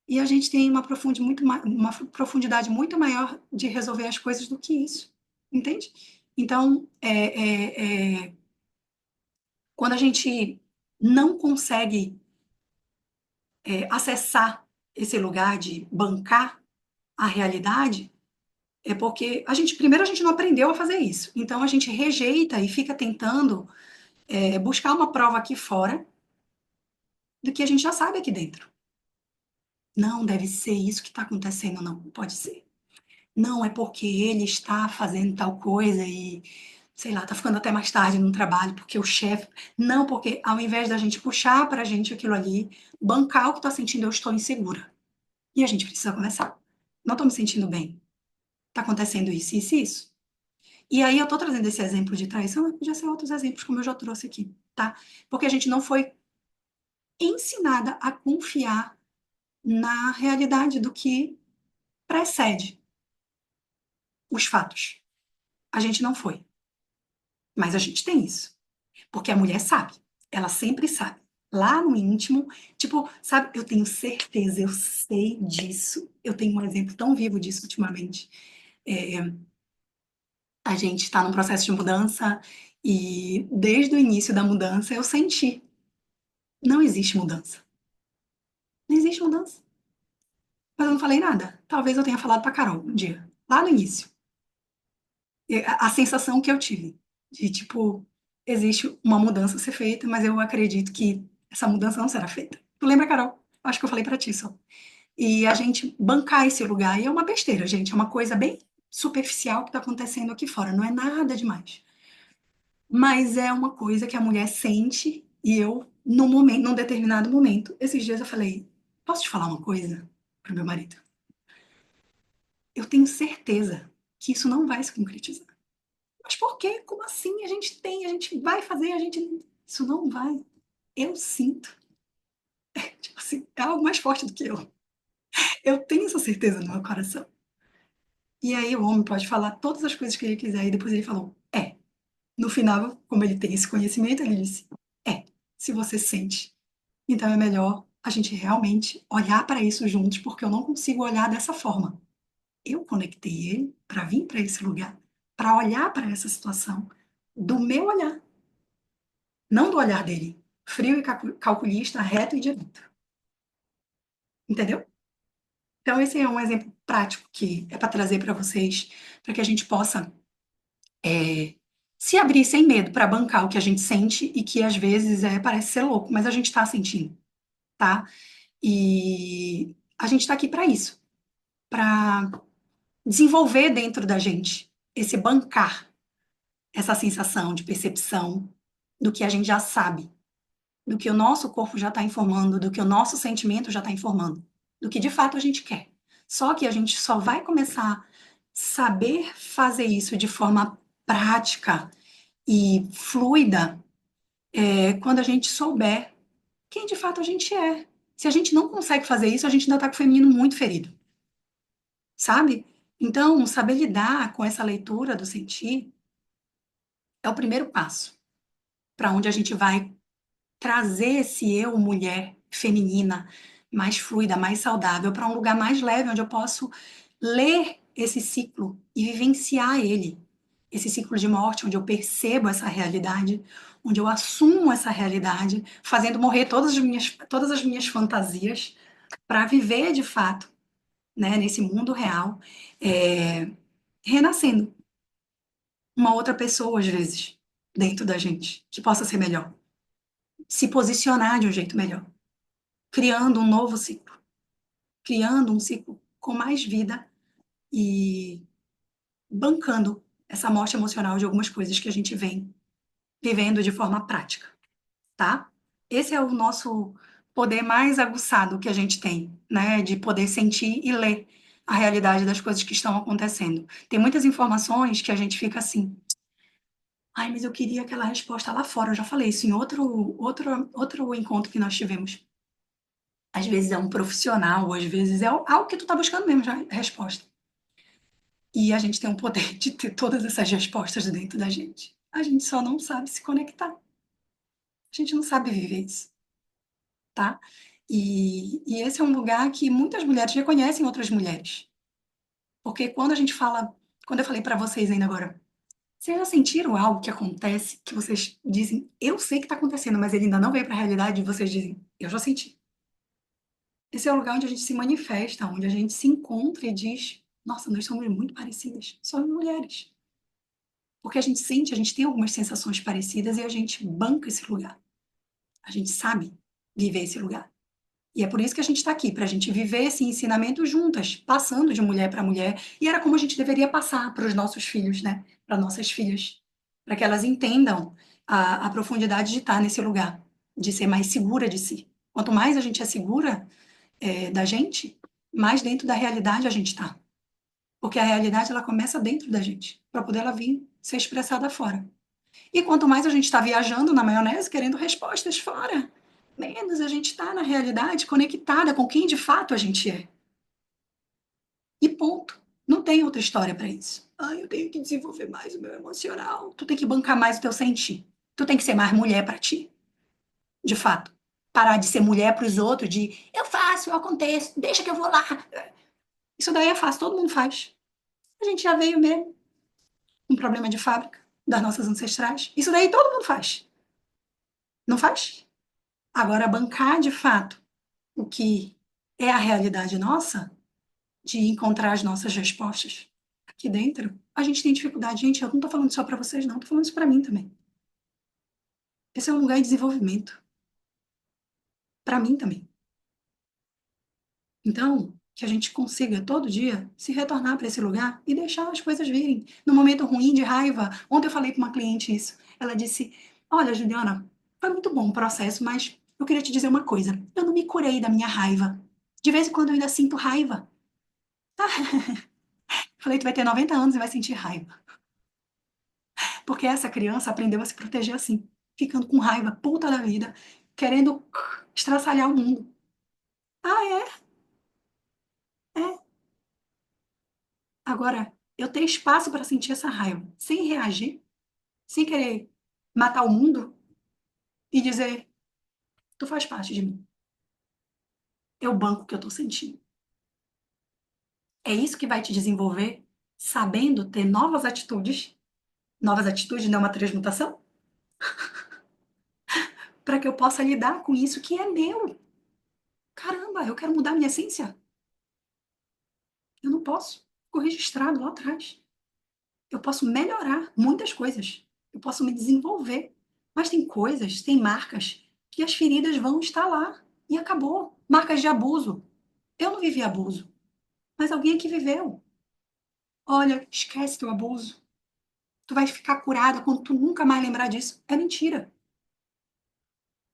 E a gente tem uma profundidade muito maior de resolver as coisas do que isso. Entende? Então, quando a gente não consegue acessar esse lugar de bancar a realidade, é porque primeiro a gente não aprendeu a fazer isso. Então a gente rejeita e fica tentando buscar uma prova aqui fora do que a gente já sabe aqui dentro. Não, deve ser isso que está acontecendo, não, pode ser. Não, é porque ele está fazendo tal coisa e, sei lá, está ficando até mais tarde no trabalho, porque o chefe. Não, porque ao invés da gente puxar para a gente aquilo ali, bancar o que está sentindo, eu estou insegura. E a gente precisa conversar. Não estou me sentindo bem. Está acontecendo isso, isso e isso. E aí eu estou trazendo esse exemplo de traição, mas podia ser outros exemplos, como eu já trouxe aqui, tá? Porque a gente não foi ensinada a confiar na realidade do que precede os fatos. A gente não foi, mas a gente tem isso. Porque a mulher sabe, ela sempre sabe. Lá no íntimo, tipo, sabe, eu tenho certeza, eu sei disso. Eu tenho um exemplo tão vivo disso ultimamente. É, a gente está num processo de mudança e desde o início da mudança eu senti, não existe mudança. Não existe mudança. Mas eu não falei nada. Talvez eu tenha falado pra Carol um dia, lá no início. A sensação que eu tive de tipo, existe uma mudança a ser feita, mas eu acredito que essa mudança não será feita. Tu lembra, Carol? Acho que eu falei pra ti só. E a gente bancar esse lugar, e é uma besteira, gente, é uma coisa bem superficial que tá acontecendo aqui fora, não é nada demais. Mas é uma coisa que a mulher sente e eu, num determinado momento, esses dias eu falei, posso te falar uma coisa pro meu marido? Eu tenho certeza que isso não vai se concretizar. Mas por quê? Como assim? A gente vai fazer, a gente. Isso não vai. Eu sinto. Tipo assim, é algo mais forte do que eu. Eu tenho essa certeza no meu coração. E aí o homem pode falar todas as coisas que ele quiser, e depois ele falou, é. No final, como ele tem esse conhecimento, ele disse, é. Se você sente. Então é melhor a gente realmente olhar para isso juntos, porque eu não consigo olhar dessa forma. Eu conectei ele para vir para esse lugar, para olhar para essa situação do meu olhar, não do olhar dele, frio e calculista, reto e direto. Entendeu? Então, esse é um exemplo prático que é para trazer para vocês, para que a gente possa é, se abrir sem medo para bancar o que a gente sente e que às vezes parece ser louco, mas a gente está sentindo, tá? E a gente está aqui para isso, para desenvolver dentro da gente esse bancar, essa sensação de percepção do que a gente já sabe, do que o nosso corpo já está informando, do que o nosso sentimento já está informando, do que de fato a gente quer. Só que a gente só vai começar a saber fazer isso de forma prática e fluida quando a gente souber quem de fato a gente é. Se a gente não consegue fazer isso, a gente ainda está com o feminino muito ferido, sabe? Então, saber lidar com essa leitura do sentir é o primeiro passo para onde a gente vai trazer esse eu, mulher, feminina, mais fluida, mais saudável, para um lugar mais leve, onde eu posso ler esse ciclo e vivenciar ele. Esse ciclo de morte, onde eu percebo essa realidade, onde eu assumo essa realidade, fazendo morrer todas as minhas fantasias, para viver de fato, né, nesse mundo real, é, renascendo uma outra pessoa, às vezes, dentro da gente, que possa ser melhor, se posicionar de um jeito melhor, criando um novo ciclo, criando um ciclo com mais vida e bancando essa morte emocional de algumas coisas que a gente vem vivendo de forma prática, tá? Esse é o nosso poder mais aguçado que a gente tem, né? De poder sentir e ler a realidade das coisas que estão acontecendo. Tem muitas informações que a gente fica assim, ai, mas eu queria aquela resposta lá fora. Eu já falei isso em outro encontro que nós tivemos. Às vezes é um profissional, ou às vezes é algo que tu tá buscando mesmo já, a resposta. E a gente tem o poder de ter todas essas respostas dentro da gente. A gente só não sabe se conectar. A gente não sabe viver isso, tá? E esse é um lugar que muitas mulheres reconhecem outras mulheres. Porque quando a gente fala, quando eu falei para vocês ainda agora, vocês já sentiram algo que acontece que vocês dizem, eu sei que está acontecendo, mas ele ainda não veio para a realidade e vocês dizem, eu já senti. Esse é o lugar onde a gente se manifesta, onde a gente se encontra e diz, nossa, nós somos muito parecidas, somos mulheres. Porque a gente sente, a gente tem algumas sensações parecidas e a gente banca esse lugar. A gente sabe viver esse lugar. E é por isso que a gente está aqui, para a gente viver esse ensinamento juntas, passando de mulher para mulher. E era como a gente deveria passar para os nossos filhos, né? Para nossas filhas, para que elas entendam a profundidade de estar nesse lugar, de ser mais segura de si. Quanto mais a gente é segura da gente, mais dentro da realidade a gente está. Porque a realidade ela começa dentro da gente, para poder ela vir ser expressada fora. E quanto mais a gente está viajando na maionese, querendo respostas fora, menos a gente está na realidade conectada com quem de fato a gente é. E ponto. Não tem outra história para isso. Ah, eu tenho que desenvolver mais o meu emocional. Tu tem que bancar mais o teu sentir. Tu tem que ser mais mulher para ti, de fato. Parar de ser mulher para os outros, de eu faço, eu aconteço, deixa que eu vou lá. Isso daí é fácil, todo mundo faz. A gente já veio mesmo um problema de fábrica das nossas ancestrais. Isso daí todo mundo faz. Não faz? Agora, bancar de fato o que é a realidade nossa, de encontrar as nossas respostas aqui dentro, a gente tem dificuldade. Gente, eu não estou falando só para vocês, não, estou falando isso para mim também. Esse é um lugar de desenvolvimento, para mim também. Então, que a gente consiga todo dia se retornar para esse lugar e deixar as coisas virem. No momento ruim, de raiva, ontem eu falei para uma cliente isso. Ela disse: Olha, Juliana, foi muito bom o processo, mas eu queria te dizer uma coisa. Eu não me curei da minha raiva. De vez em quando eu ainda sinto raiva. Falei, tu vai ter 90 anos e vai sentir raiva. Porque essa criança aprendeu a se proteger assim, ficando com raiva, puta da vida, querendo estraçalhar o mundo. Ah, é. Agora, eu tenho espaço para sentir essa raiva, sem reagir, sem querer matar o mundo e dizer, tu faz parte de mim. É o banco que eu tô sentindo. É isso que vai te desenvolver, sabendo ter novas atitudes, não é uma transmutação, para que eu possa lidar com isso que é meu. Caramba, eu quero mudar minha essência. Eu não posso. Ficou registrado lá atrás. Eu posso melhorar muitas coisas. Eu posso me desenvolver. Mas tem coisas, tem marcas que as feridas vão estar lá. E acabou. Marcas de abuso. Eu não vivi abuso, mas alguém aqui viveu. Olha, esquece teu abuso. Tu vai ficar curada quando tu nunca mais lembrar disso. É mentira.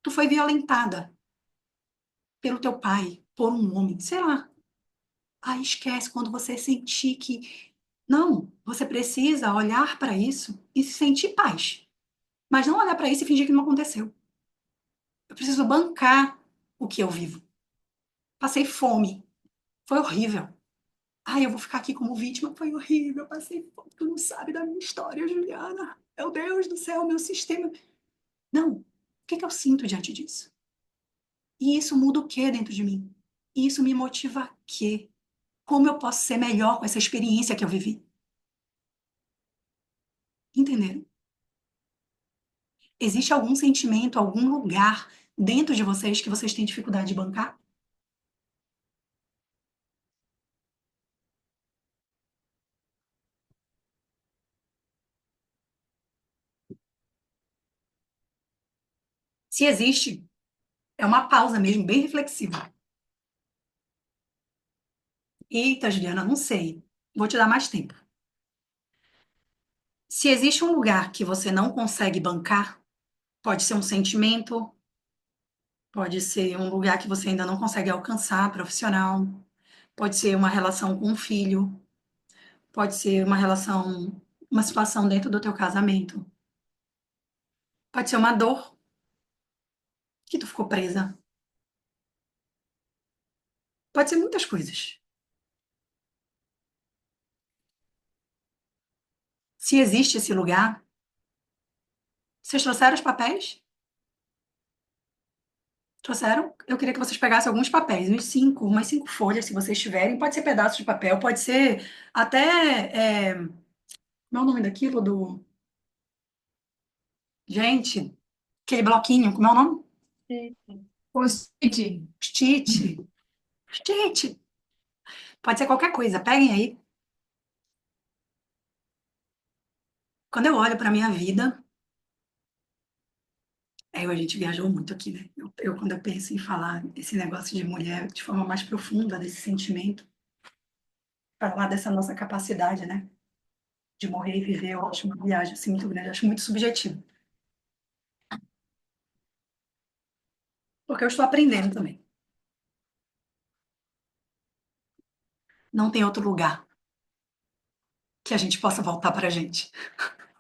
Tu foi violentada pelo teu pai, por um homem, sei lá. Aí esquece quando você sentir que não, você precisa olhar para isso e se sentir paz. Mas não olhar para isso e fingir que não aconteceu. Eu preciso bancar o que eu vivo. Passei fome. Foi horrível. Ai, eu vou ficar aqui como vítima. Foi horrível. Passei fome. Tu não sabe da minha história, Juliana. Meu Deus do céu, meu sistema. Não. O que que eu sinto diante disso? E isso muda o que dentro de mim? E isso me motiva a quê? Como eu posso ser melhor com essa experiência que eu vivi? Entenderam? Existe algum sentimento, algum lugar dentro de vocês que vocês têm dificuldade de bancar? Se existe, é uma pausa mesmo, bem reflexiva. Eita, Juliana, não sei. Vou te dar mais tempo. Se existe um lugar que você não consegue bancar, pode ser um sentimento, pode ser um lugar que você ainda não consegue alcançar, profissional, pode ser uma relação com um filho, pode ser uma relação, uma situação dentro do teu casamento, pode ser uma dor que tu ficou presa. Pode ser muitas coisas. Se existe esse lugar, vocês trouxeram os papéis? Trouxeram? Eu queria que vocês pegassem alguns papéis, umas 5 folhas, se vocês tiverem. Pode ser pedaços de papel, pode ser até. Como é o nome daquilo? Gente, aquele bloquinho, como é o nome? Post-it. Post-it. Post-it. Pode ser qualquer coisa. Peguem aí. Quando eu olho para minha vida, a gente viajou muito aqui, né? Quando eu penso em falar esse negócio de mulher de forma mais profunda, desse sentimento, falar dessa nossa capacidade, né? De morrer e viver, eu acho uma viagem assim muito grande, eu acho muito subjetivo. Porque eu estou aprendendo também. Não tem outro lugar que a gente possa voltar para a gente,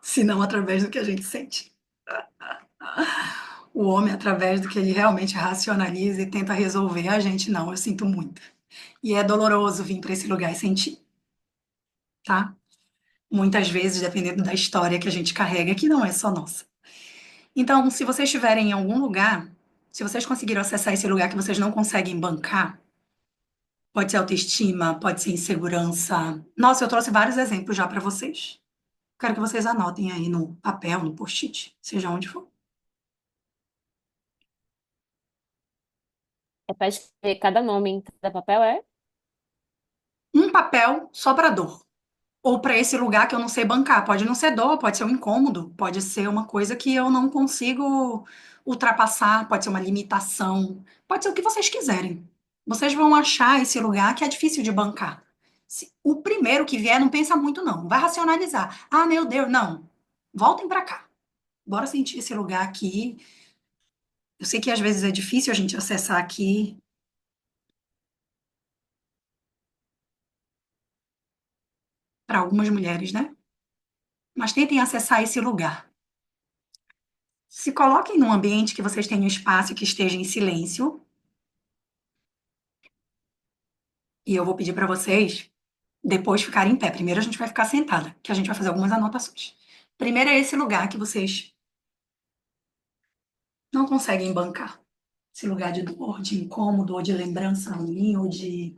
senão através do que a gente sente. O homem, através do que ele realmente racionaliza e tenta resolver, a gente não, eu sinto muito. E é doloroso vir para esse lugar e sentir, tá? Muitas vezes, dependendo da história que a gente carrega, que não é só nossa. Então, se vocês estiverem em algum lugar, se vocês conseguiram acessar esse lugar que vocês não conseguem bancar, pode ser autoestima, pode ser insegurança. Nossa, eu trouxe vários exemplos já para vocês. Quero que vocês anotem aí no papel, no post-it, seja onde for. É para escrever cada nome em cada papel, é? Um papel só para dor. Ou para esse lugar que eu não sei bancar. Pode não ser dor, pode ser um incômodo, pode ser uma coisa que eu não consigo ultrapassar, pode ser uma limitação, pode ser o que vocês quiserem. Vocês vão achar esse lugar que é difícil de bancar. O primeiro que vier, não pensa muito, não. Não vai racionalizar. Ah, meu Deus, não. Voltem para cá. Bora sentir esse lugar aqui. Eu sei que às vezes é difícil a gente acessar aqui para algumas mulheres, né? Mas tentem acessar esse lugar. Se coloquem num ambiente que vocês tenham espaço e que esteja em silêncio. E eu vou pedir para vocês depois ficarem em pé. Primeiro a gente vai ficar sentada, que a gente vai fazer algumas anotações. Primeiro é esse lugar que vocês não conseguem bancar. Esse lugar de dor, de incômodo, ou de lembrança ruim, ou de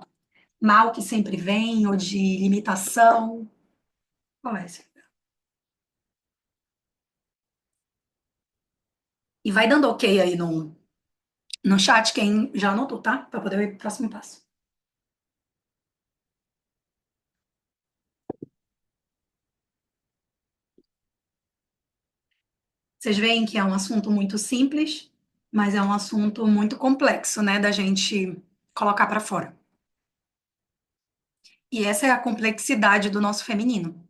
mal que sempre vem, ou de limitação. Qual é esse? E vai dando ok aí no chat quem já anotou, tá? Para poder ir pro próximo passo. Vocês veem que é um assunto muito simples, mas é um assunto muito complexo, né, da gente colocar para fora. E essa é a complexidade do nosso feminino,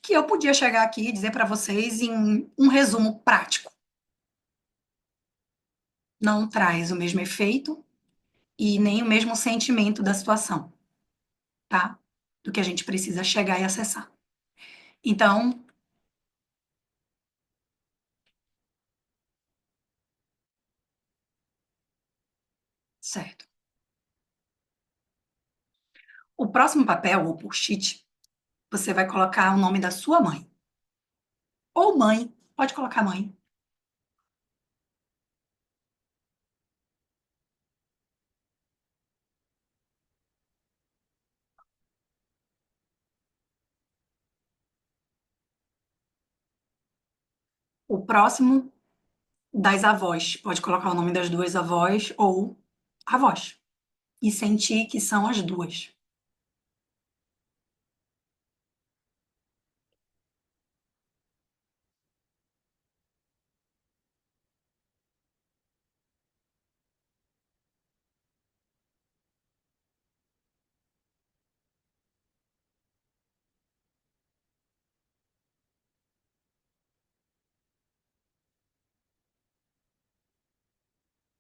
que eu podia chegar aqui e dizer para vocês em um resumo prático. Não traz o mesmo efeito e nem o mesmo sentimento da situação, tá? Do que a gente precisa chegar e acessar. Então, certo. O próximo papel, o post-it, você vai colocar o nome da sua mãe. Ou mãe, pode colocar mãe. O próximo, das avós. Pode colocar o nome das duas avós ou avós. E sentir que são as duas.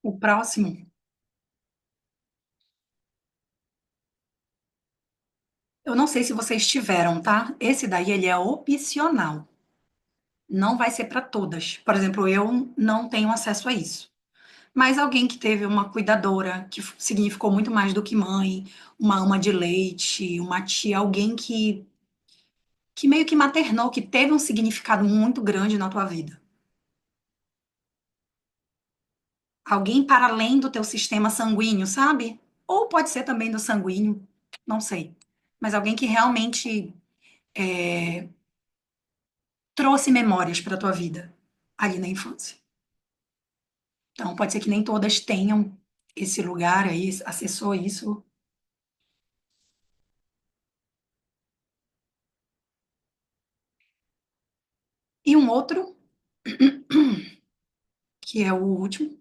O próximo, eu não sei se vocês tiveram, tá? Esse daí ele é opcional. Não vai ser para todas. Por exemplo, eu não tenho acesso a isso. mas alguém que teve uma cuidadora, que significou muito mais do que mãe, uma ama de leite, uma tia, alguém que meio que maternou, que teve um significado muito grande na tua vida. Alguém para além do teu sistema sanguíneo, sabe? Ou pode ser também do sanguíneo, não sei. Mas alguém que realmente trouxe memórias para tua vida ali na infância. Então, pode ser que nem todas tenham esse lugar aí, acessou isso. E um outro, que é o último,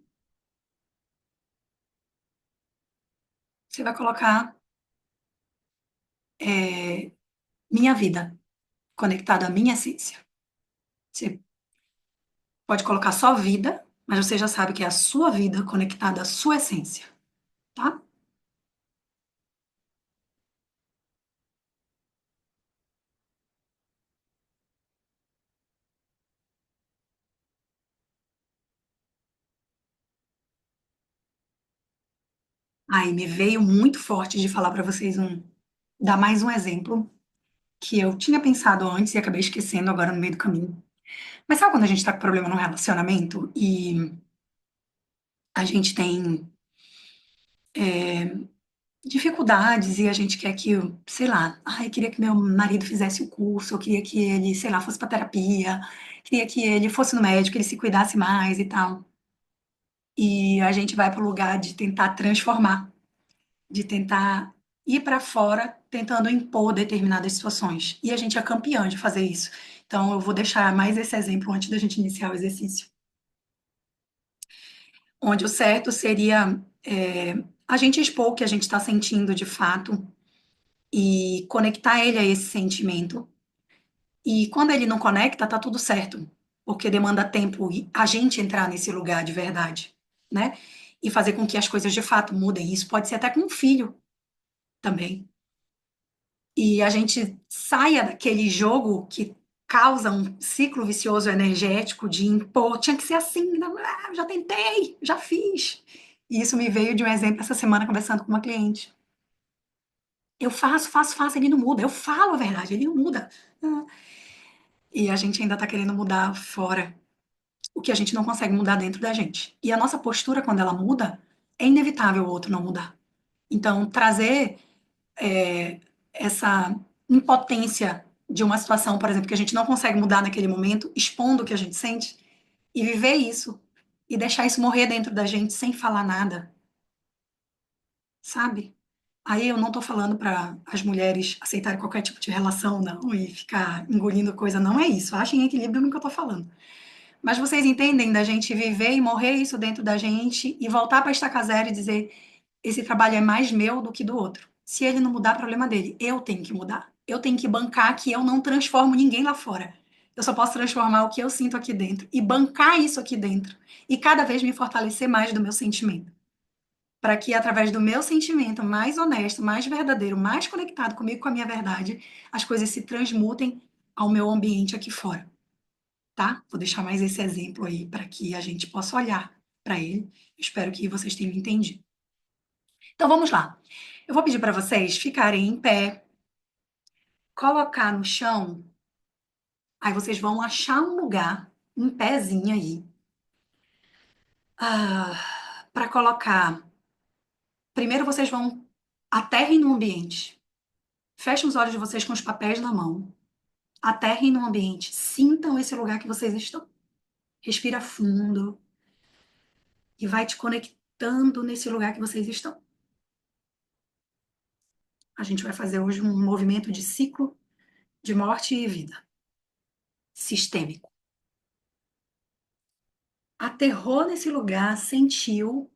você vai colocar minha vida, conectada à minha essência. Você pode colocar só vida, mas você já sabe que é a sua vida conectada à sua essência, tá? Aí me veio muito forte de falar para vocês dar mais um exemplo que eu tinha pensado antes e acabei esquecendo agora no meio do caminho. Mas sabe quando a gente tá com problema no relacionamento e a gente tem dificuldades e a gente quer que, sei lá, ai, queria que meu marido fizesse o curso, eu queria que ele, sei lá, fosse pra terapia, queria que ele fosse no médico, ele se cuidasse mais e tal. E a gente vai pro lugar de tentar transformar, de tentar ir para fora, tentando impor determinadas situações. E a gente é campeã de fazer isso. Então, eu vou deixar mais esse exemplo antes da gente iniciar o exercício. Onde o certo seria a gente expor o que a gente está sentindo de fato e conectar ele a esse sentimento. E quando ele não conecta, tá tudo certo, porque demanda tempo a gente entrar nesse lugar de verdade, né? E fazer com que as coisas de fato mudem. Isso pode ser até com um filho também. E a gente saia daquele jogo que causa um ciclo vicioso energético de impor, tinha que ser assim, não, já tentei, já fiz. E isso me veio de um exemplo essa semana conversando com uma cliente. Eu faço, faço, faço, ele não muda. Eu falo a verdade, ele não muda. Ah, e a gente ainda está querendo mudar fora o que a gente não consegue mudar dentro da gente. E a nossa postura, quando ela muda, é inevitável o outro não mudar. Então, trazer essa impotência de uma situação, por exemplo, que a gente não consegue mudar naquele momento, expondo o que a gente sente, e viver isso, e deixar isso morrer dentro da gente sem falar nada, sabe? Aí eu não tô falando para as mulheres aceitarem qualquer tipo de relação, não, e ficar engolindo coisa, não é isso. Achem equilíbrio no que eu tô falando. Mas vocês entendem da gente viver e morrer isso dentro da gente e voltar para estaca zero e dizer: esse trabalho é mais meu do que do outro. Se ele não mudar, problema dele. Eu tenho que mudar. Eu tenho que bancar que eu não transformo ninguém lá fora. Eu só posso transformar o que eu sinto aqui dentro e bancar isso aqui dentro. E cada vez me fortalecer mais do meu sentimento. Para que, através do meu sentimento mais honesto, mais verdadeiro, mais conectado comigo, com a minha verdade, as coisas se transmutem ao meu ambiente aqui fora, tá? Vou deixar mais esse exemplo aí para que a gente possa olhar para ele. Espero que vocês tenham entendido. Então vamos lá. Eu vou pedir para vocês ficarem em pé, colocar no chão, aí vocês vão achar um lugar, um pezinho aí, para colocar. Primeiro vocês vão aterrem no ambiente. Fechem os olhos de vocês com os papéis na mão. Aterrem no ambiente. Sintam esse lugar que vocês estão. Respira fundo e vai te conectando nesse lugar que vocês estão. A gente vai fazer hoje um movimento de ciclo de morte e vida, sistêmico. Aterrou nesse lugar, sentiu,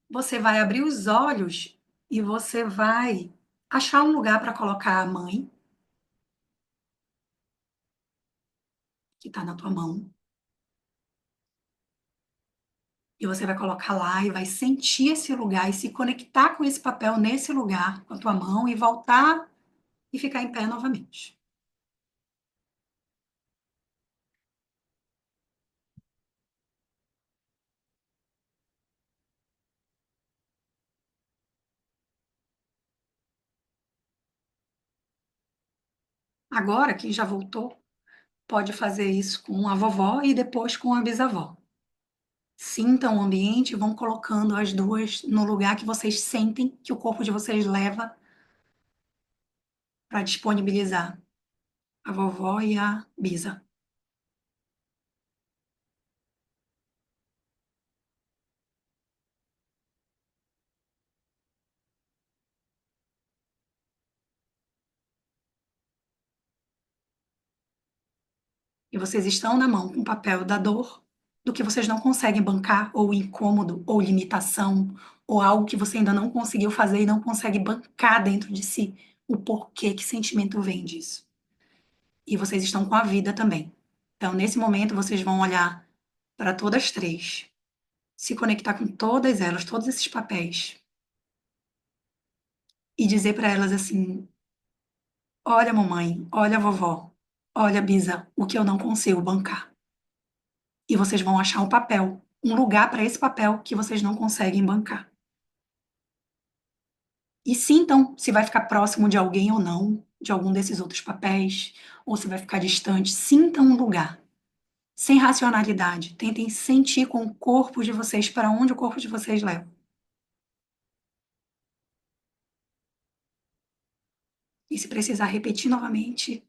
você vai abrir os olhos e você vai achar um lugar para colocar a mãe, que está na tua mão, e você vai colocar lá e vai sentir esse lugar e se conectar com esse papel nesse lugar, com a tua mão, e voltar e ficar em pé novamente. Agora, quem já voltou, pode fazer isso com a vovó e depois com a bisavó. Sintam o ambiente e vão colocando as duas no lugar que vocês sentem que o corpo de vocês leva para disponibilizar a vovó e a bisa. E vocês estão na mão com o papel da dor, do que vocês não conseguem bancar, ou incômodo, ou limitação, ou algo que você ainda não conseguiu fazer e não consegue bancar dentro de si. O porquê, que sentimento vem disso. E vocês estão com a vida também. Então, nesse momento, vocês vão olhar para todas três, se conectar com todas elas, todos esses papéis, e dizer para elas assim: olha, mamãe, olha, vovó, olha, bisa, o que eu não consigo bancar. E vocês vão achar um papel, um lugar para esse papel que vocês não conseguem bancar. E sintam se vai ficar próximo de alguém ou não, de algum desses outros papéis, ou se vai ficar distante. Sintam um lugar, sem racionalidade. Tentem sentir com o corpo de vocês para onde o corpo de vocês leva. E se precisar repetir novamente,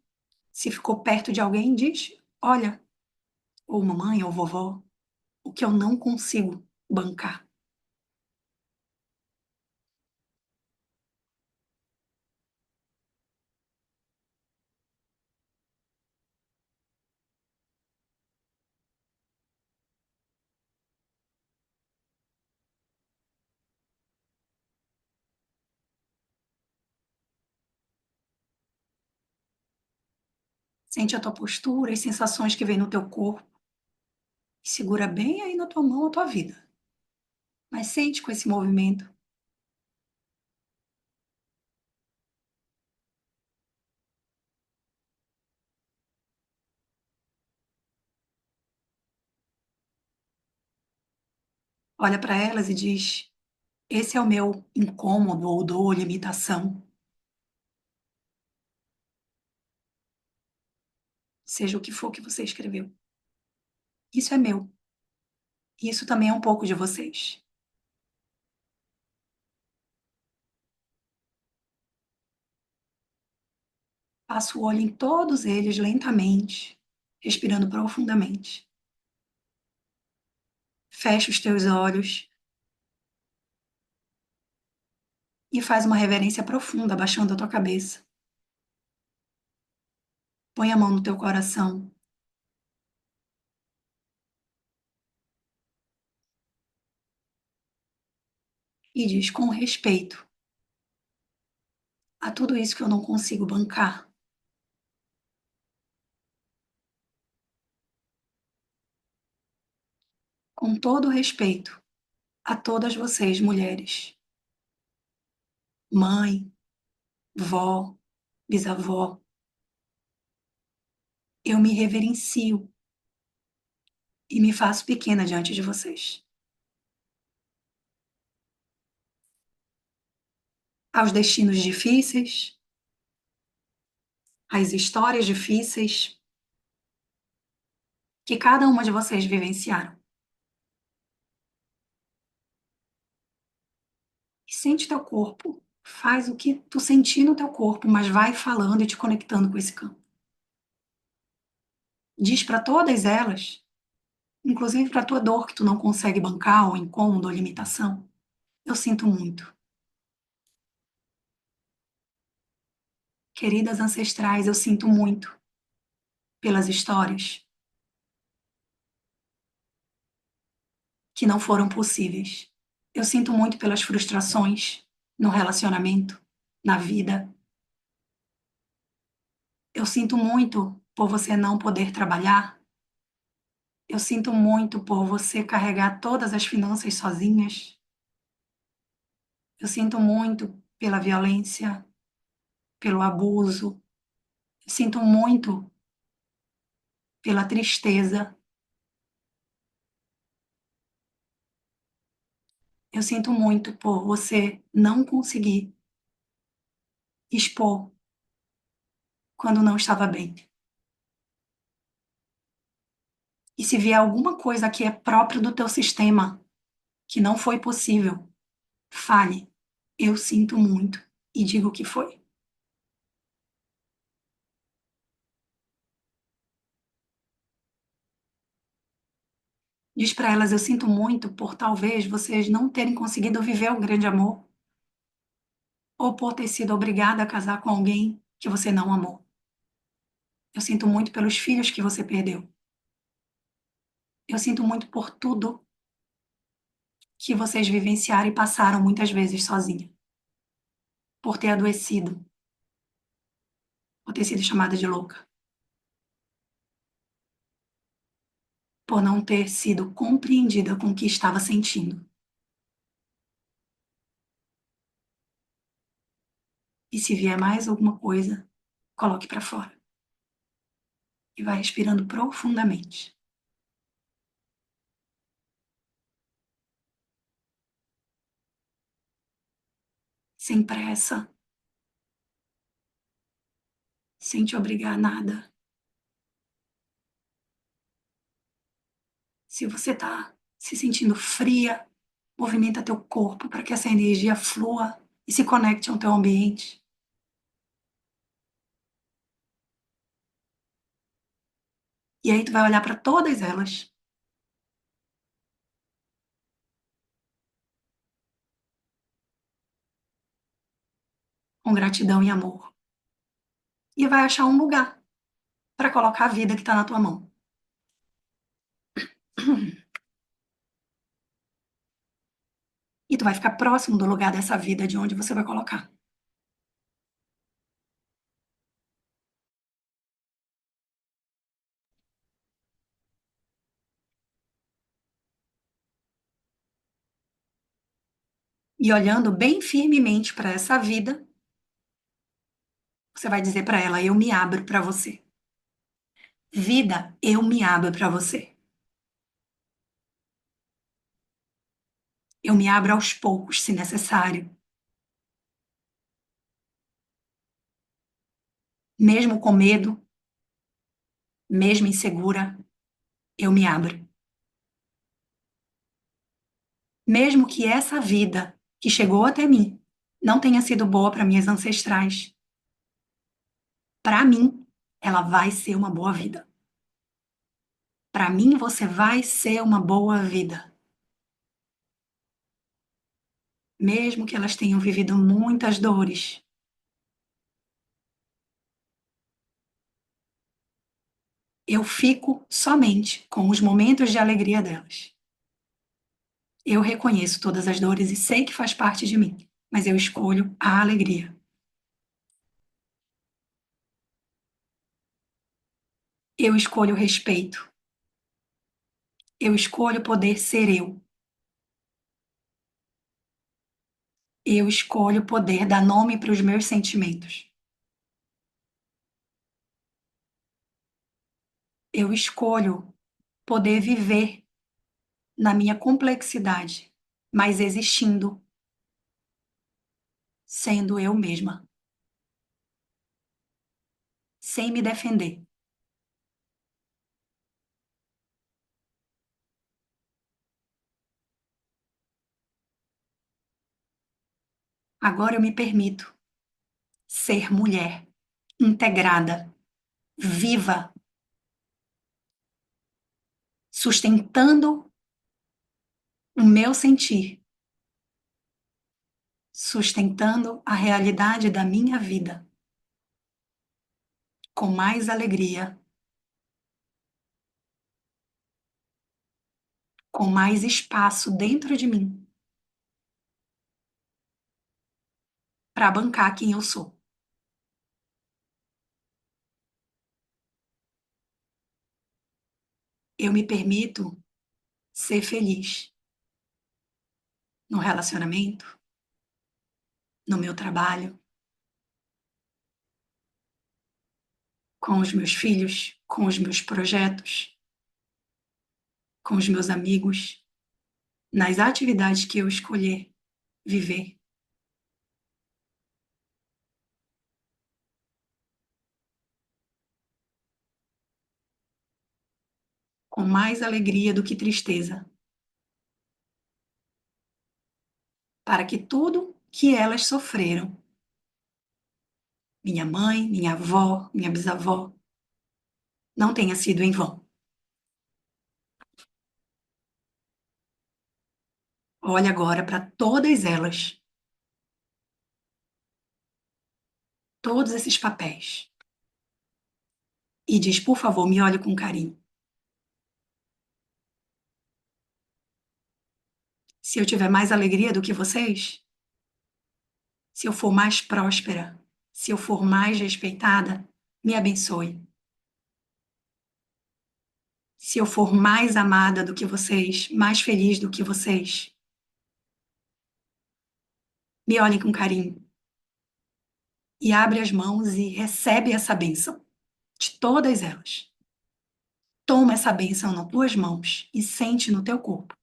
se ficou perto de alguém, diz: olha, ou mamãe, ou vovó, o que eu não consigo bancar. Sente a tua postura, as sensações que vêm no teu corpo. E segura bem aí na tua mão a tua vida. Mas sente com esse movimento. Olha para elas e diz: esse é o meu incômodo ou dor, limitação. Seja o que for que você escreveu. Isso é meu. Isso também é um pouco de vocês. Passa o olho em todos eles lentamente, respirando profundamente. Fecha os teus olhos e faz uma reverência profunda, abaixando a tua cabeça. Põe a mão no teu coração e diz com respeito a tudo isso que eu não consigo bancar. Com todo o respeito a todas vocês, mulheres, mãe, vó, bisavó, eu me reverencio e me faço pequena diante de vocês. Aos destinos difíceis, às histórias difíceis que cada uma de vocês vivenciaram. E sente teu corpo, faz o que tu sentir no teu corpo, mas vai falando e te conectando com esse campo. Diz para todas elas, inclusive para tua dor que tu não consegue bancar, ou incômodo, ou limitação, eu sinto muito. Queridas ancestrais, eu sinto muito pelas histórias que não foram possíveis. Eu sinto muito pelas frustrações no relacionamento, na vida. Eu sinto muito por você não poder trabalhar. Eu sinto muito por você carregar todas as finanças sozinhas. Eu sinto muito pela violência, pelo abuso. Eu sinto muito pela tristeza. Eu sinto muito por você não conseguir expor quando não estava bem. E se vier alguma coisa que é próprio do teu sistema, que não foi possível, fale. Eu sinto muito e diga o que foi. Diz para elas: eu sinto muito por talvez vocês não terem conseguido viver o grande amor, ou por ter sido obrigada a casar com alguém que você não amou. Eu sinto muito pelos filhos que você perdeu. Eu sinto muito por tudo que vocês vivenciaram e passaram muitas vezes sozinha. Por ter adoecido, por ter sido chamada de louca, por não ter sido compreendida com o que estava sentindo. E se vier mais alguma coisa, coloque para fora. E vai respirando profundamente. Sem pressa, sem te obrigar a nada. Se você está se sentindo fria, movimenta teu corpo para que essa energia flua e se conecte ao teu ambiente. E aí tu vai olhar para todas elas com gratidão e amor. E vai achar um lugar para colocar a vida que está na tua mão. E tu vai ficar próximo do lugar dessa vida de onde você vai colocar. E olhando bem firmemente para essa vida, você vai dizer para ela: eu me abro para você. Vida, eu me abro para você. Eu me abro aos poucos, se necessário. Mesmo com medo, mesmo insegura, eu me abro. Mesmo que essa vida que chegou até mim não tenha sido boa para minhas ancestrais, para mim, ela vai ser uma boa vida. Para mim, você vai ser uma boa vida. Mesmo que elas tenham vivido muitas dores, eu fico somente com os momentos de alegria delas. Eu reconheço todas as dores e sei que faz parte de mim, mas eu escolho a alegria. Eu escolho o respeito. Eu escolho poder ser eu. Eu escolho poder dar nome para os meus sentimentos. Eu escolho poder viver na minha complexidade, mas existindo, sendo eu mesma, sem me defender. Agora eu me permito ser mulher, integrada, viva, sustentando o meu sentir, sustentando a realidade da minha vida, com mais alegria, com mais espaço dentro de mim, para bancar quem eu sou. Eu me permito ser feliz no relacionamento, no meu trabalho, com os meus filhos, com os meus projetos, com os meus amigos, nas atividades que eu escolher viver. com mais alegria do que tristeza, para que tudo que elas sofreram, minha mãe, minha avó, minha bisavó, não tenha sido em vão. Olhe agora para todas elas, todos esses papéis, e diz, por favor, me olhe com carinho. Se eu tiver mais alegria do que vocês, se eu for mais próspera, se eu for mais respeitada, me abençoe. Se eu for mais amada do que vocês, mais feliz do que vocês, me olhem com carinho e abre as mãos e recebe essa bênção de todas elas. Toma essa bênção nas tuas mãos e sente no teu corpo.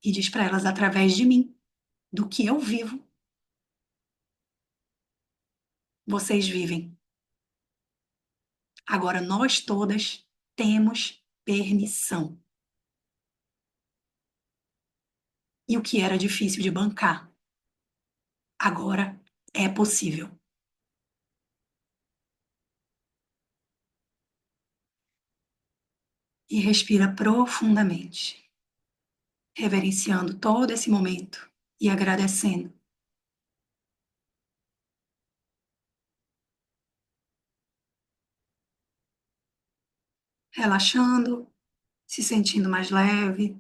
E diz para elas, através de mim, do que eu vivo, vocês vivem. Agora nós todas temos permissão. E o que era difícil de bancar, agora é possível. E respira profundamente, reverenciando todo esse momento e agradecendo. Relaxando, se sentindo mais leve,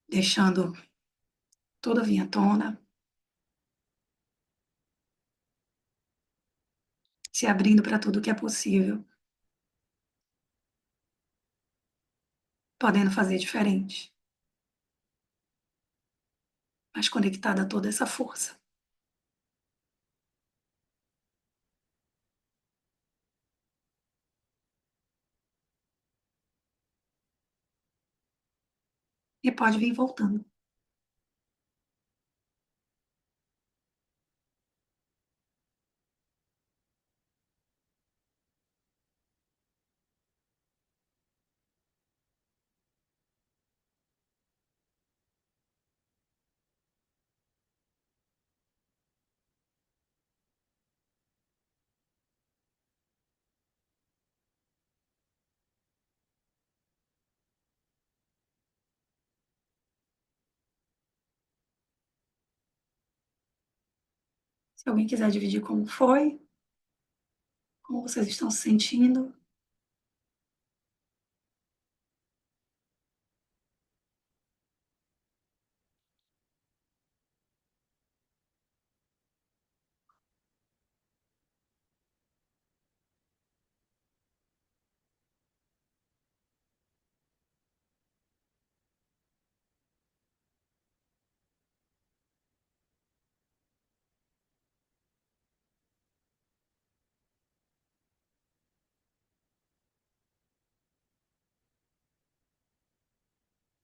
deixando tudo vir à tona, se abrindo para tudo que é possível, podendo fazer diferente, mas conectada a toda essa força. E pode vir voltando. Se alguém quiser dividir como foi, como vocês estão se sentindo,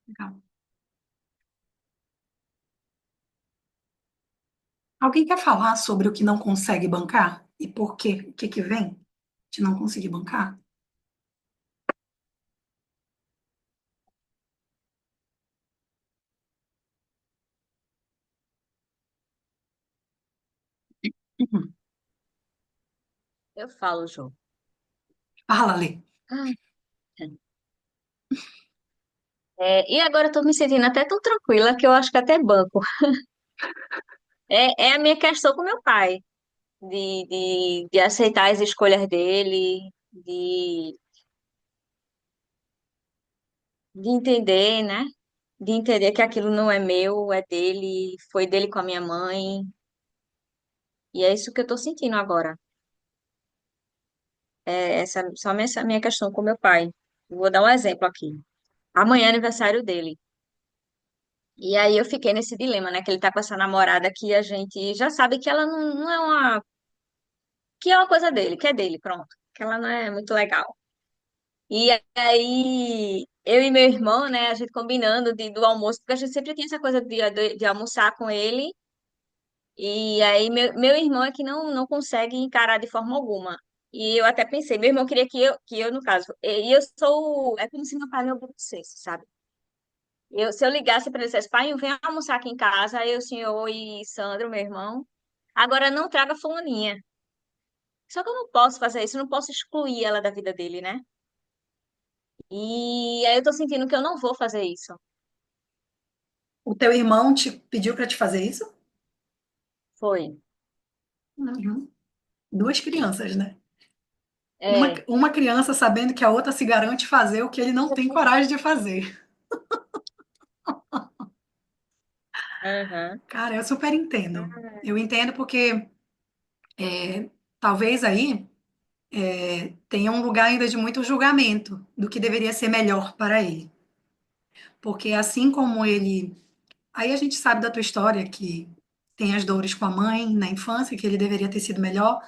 legal. Alguém quer falar sobre o que não consegue bancar? E por quê? O que que vem de não conseguir bancar? Uhum. Eu falo, João. Fala, Lê. Ah, e agora eu tô me sentindo até tão tranquila que eu acho que até banco. É a minha questão com meu pai, de aceitar as escolhas dele, de entender, né? De entender que aquilo não é meu, é dele, foi dele com a minha mãe. E é isso que eu tô sentindo agora. É essa minha questão com meu pai. Vou dar um exemplo aqui. Amanhã é aniversário dele. E aí eu fiquei nesse dilema, né? Que ele tá com essa namorada que a gente já sabe que ela não é que é uma coisa dele, que é dele, pronto. Que ela não é muito legal. E aí eu e meu irmão, né, a gente combinando do almoço, porque a gente sempre tinha essa coisa de almoçar com ele. E aí meu irmão é que não consegue encarar de forma alguma. E eu até pensei, meu irmão queria que eu no caso, e eu sou, é como se meu pai me obedecesse, sabe? Se eu ligasse para ele e dissesse, pai, vem almoçar aqui em casa, aí o senhor e Sandro, meu irmão, agora não traga fulaninha. Só que eu não posso fazer isso, eu não posso excluir ela da vida dele, né? E aí eu tô sentindo que eu não vou fazer isso. O teu irmão te pediu para te fazer isso? Foi. Uhum. Duas crianças, né? É. Uma criança sabendo que a outra se garante fazer o que ele não tem coragem de fazer. Aham. Cara, eu super entendo. Eu entendo porque talvez aí tenha um lugar ainda de muito julgamento do que deveria ser melhor para ele. Porque assim como ele. Aí a gente sabe da tua história que tem as dores com a mãe na infância, que ele deveria ter sido melhor,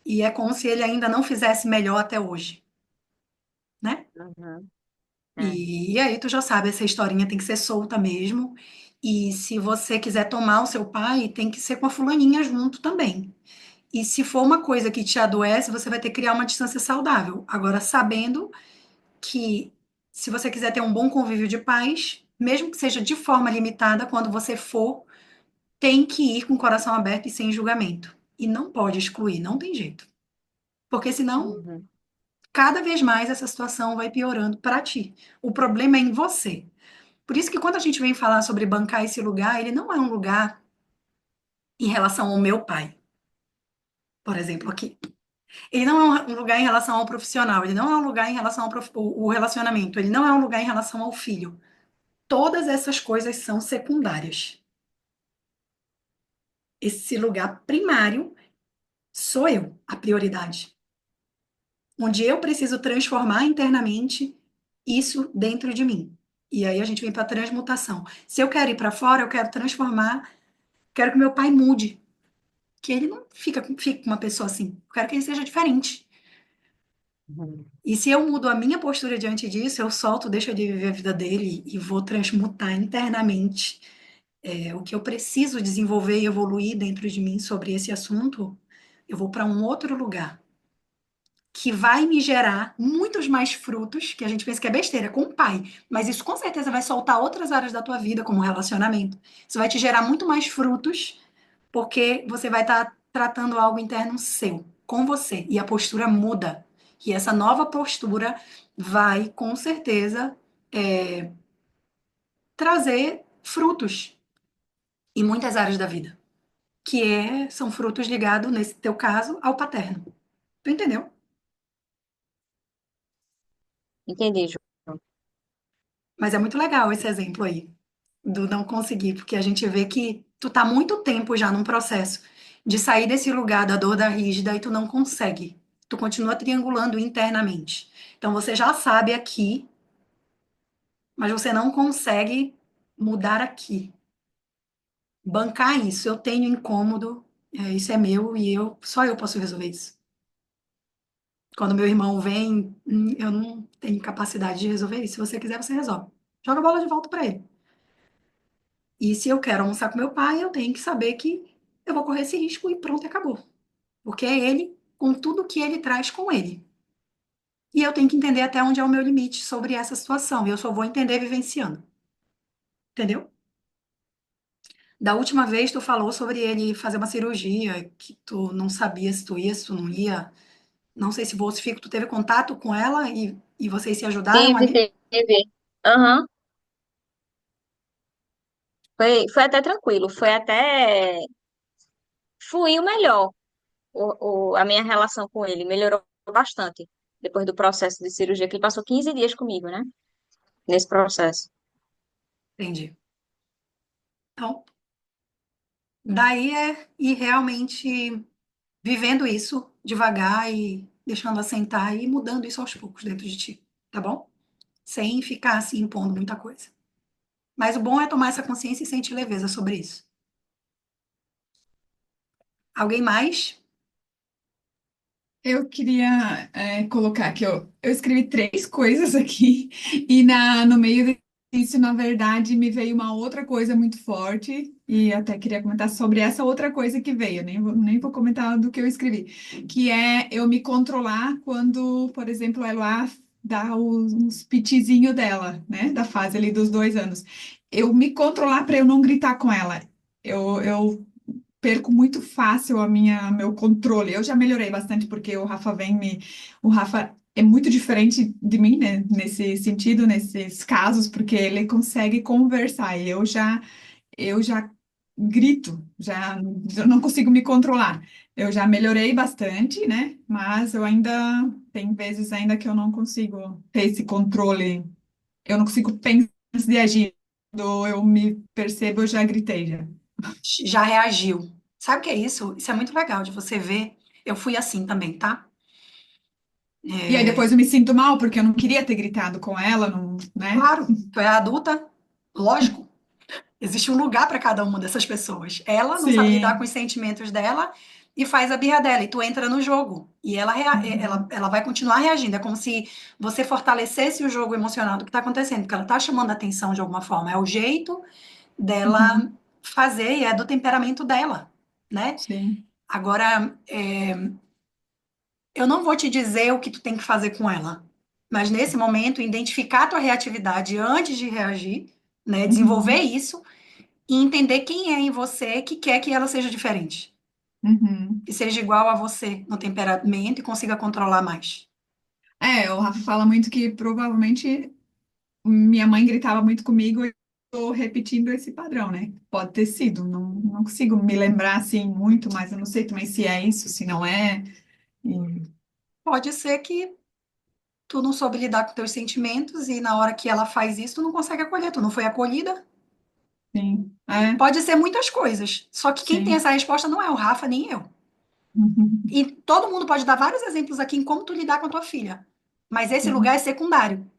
e é como se ele ainda não fizesse melhor até hoje, né? Uhum. É. E aí tu já sabe, essa historinha tem que ser solta mesmo. E se você quiser tomar o seu pai, tem que ser com a fulaninha junto também. E se for uma coisa que te adoece, você vai ter que criar uma distância saudável. Agora, sabendo que se você quiser ter um bom convívio de paz, mesmo que seja de forma limitada, quando você for, tem que ir com o coração aberto e sem julgamento. E não pode excluir, não tem jeito. Porque senão, Uhum. cada vez mais essa situação vai piorando para ti. O problema é em você. Por isso que quando a gente vem falar sobre bancar esse lugar, ele não é um lugar em relação ao meu pai, por exemplo, aqui. Ele não é um lugar em relação ao profissional, ele não é um lugar em relação ao o relacionamento, ele não é um lugar em relação ao filho. Todas essas coisas são secundárias. Esse lugar primário sou eu, a prioridade. Onde eu preciso transformar internamente isso dentro de mim. E aí a gente vem para a transmutação. Se eu quero ir para fora, eu quero transformar, quero que meu pai mude, que ele não fique com uma pessoa assim. Eu quero que ele seja diferente. Uhum. E se eu mudo a minha postura diante disso, eu solto, deixo ele viver a vida dele e vou transmutar internamente o que eu preciso desenvolver e evoluir dentro de mim sobre esse assunto, eu vou para um outro lugar que vai me gerar muitos mais frutos, que a gente pensa que é besteira, com o pai, mas isso com certeza vai soltar outras áreas da tua vida, como relacionamento. Isso vai te gerar muito mais frutos, porque você vai estar tratando algo interno seu, com você, e a postura muda. E essa nova postura vai, com certeza, trazer frutos em muitas áreas da vida, são frutos ligados, nesse teu caso, ao paterno. Tu entendeu? Entendi, João. Mas é muito legal esse exemplo aí, do não conseguir, porque a gente vê que tu tá há muito tempo já num processo de sair desse lugar da dor da rígida e tu não consegue. Tu continua triangulando internamente. Então você já sabe aqui, mas você não consegue mudar aqui. Bancar isso, eu tenho incômodo, isso é meu e só eu posso resolver isso. Quando meu irmão vem, eu não tenho capacidade de resolver isso. Se você quiser, você resolve. Joga a bola de volta para ele. E se eu quero almoçar com meu pai, eu tenho que saber que eu vou correr esse risco e pronto, acabou. Porque é ele com tudo que ele traz com ele. E eu tenho que entender até onde é o meu limite sobre essa situação. E eu só vou entender vivenciando. Entendeu? Da última vez, tu falou sobre ele fazer uma cirurgia, que tu não sabia se tu ia, se tu não ia. Não sei se você, Fico, tu teve contato com ela e vocês se ajudaram Teve, ali? teve. Aham. Foi até tranquilo, foi até. Fluiu melhor a minha relação com ele, melhorou bastante depois do processo de cirurgia, que ele passou 15 dias comigo, né? Nesse processo. Entendi. Então, daí é ir realmente vivendo isso devagar e deixando assentar e mudando isso aos poucos dentro de ti, tá bom? Sem ficar assim impondo muita coisa. Mas o bom é tomar essa consciência e sentir leveza sobre isso. Alguém mais? Eu queria colocar que eu escrevi três coisas aqui e no meio isso, na verdade, me veio uma outra coisa muito forte, e até queria comentar sobre essa outra coisa que veio, nem vou comentar do que eu escrevi, que é eu me controlar quando, por exemplo, ela dá uns pitizinhos dela, né, da fase ali dos 2 anos. Eu me controlar para eu não gritar com ela. Eu perco muito fácil meu controle. Eu já melhorei bastante porque o Rafa o Rafa é muito diferente de mim, né, nesse sentido, nesses casos, porque ele consegue conversar e eu já grito, já eu não consigo me controlar. Eu já melhorei bastante, né? Mas eu ainda tem vezes ainda que eu não consigo ter esse controle. Eu não consigo pensar antes de agir. Quando eu me percebo, eu já gritei já. Já reagiu. Sabe o que é isso? Isso é muito legal de você ver. Eu fui assim também, tá? E aí depois eu me sinto mal porque eu não queria ter gritado com ela, não, né? Claro, tu é adulta, lógico. Existe um lugar para cada uma dessas pessoas. Ela não sabe lidar com Sim. os sentimentos dela e faz a birra dela, e tu entra no jogo. E Uhum. ela vai continuar reagindo. É como se você fortalecesse o jogo emocional do que está acontecendo, porque ela está chamando a atenção de alguma forma. É o jeito dela Uhum. fazer e é do temperamento dela, né? Sim. Agora, eu não vou te dizer o que tu tem que fazer com ela, mas nesse momento, identificar a tua reatividade antes de reagir, né? Desenvolver Uhum. isso e entender quem é em você que quer que ela seja diferente, Uhum. que seja igual a você no temperamento e consiga controlar mais. É, o Rafa fala muito que provavelmente minha mãe gritava muito comigo e eu tô repetindo esse padrão, né? Pode ter sido, não consigo me lembrar assim muito, mas eu não sei também se é isso, se não é. E, Pode ser que tu não soube lidar com teus sentimentos e na hora que ela faz isso, tu não consegue acolher, tu não foi acolhida. sim, é, Pode ser muitas coisas. Só que quem tem sim. essa resposta não é o Rafa nem eu. Uhum. E todo mundo pode dar vários exemplos aqui em como tu lidar com a tua filha. Mas esse lugar Sim. é secundário.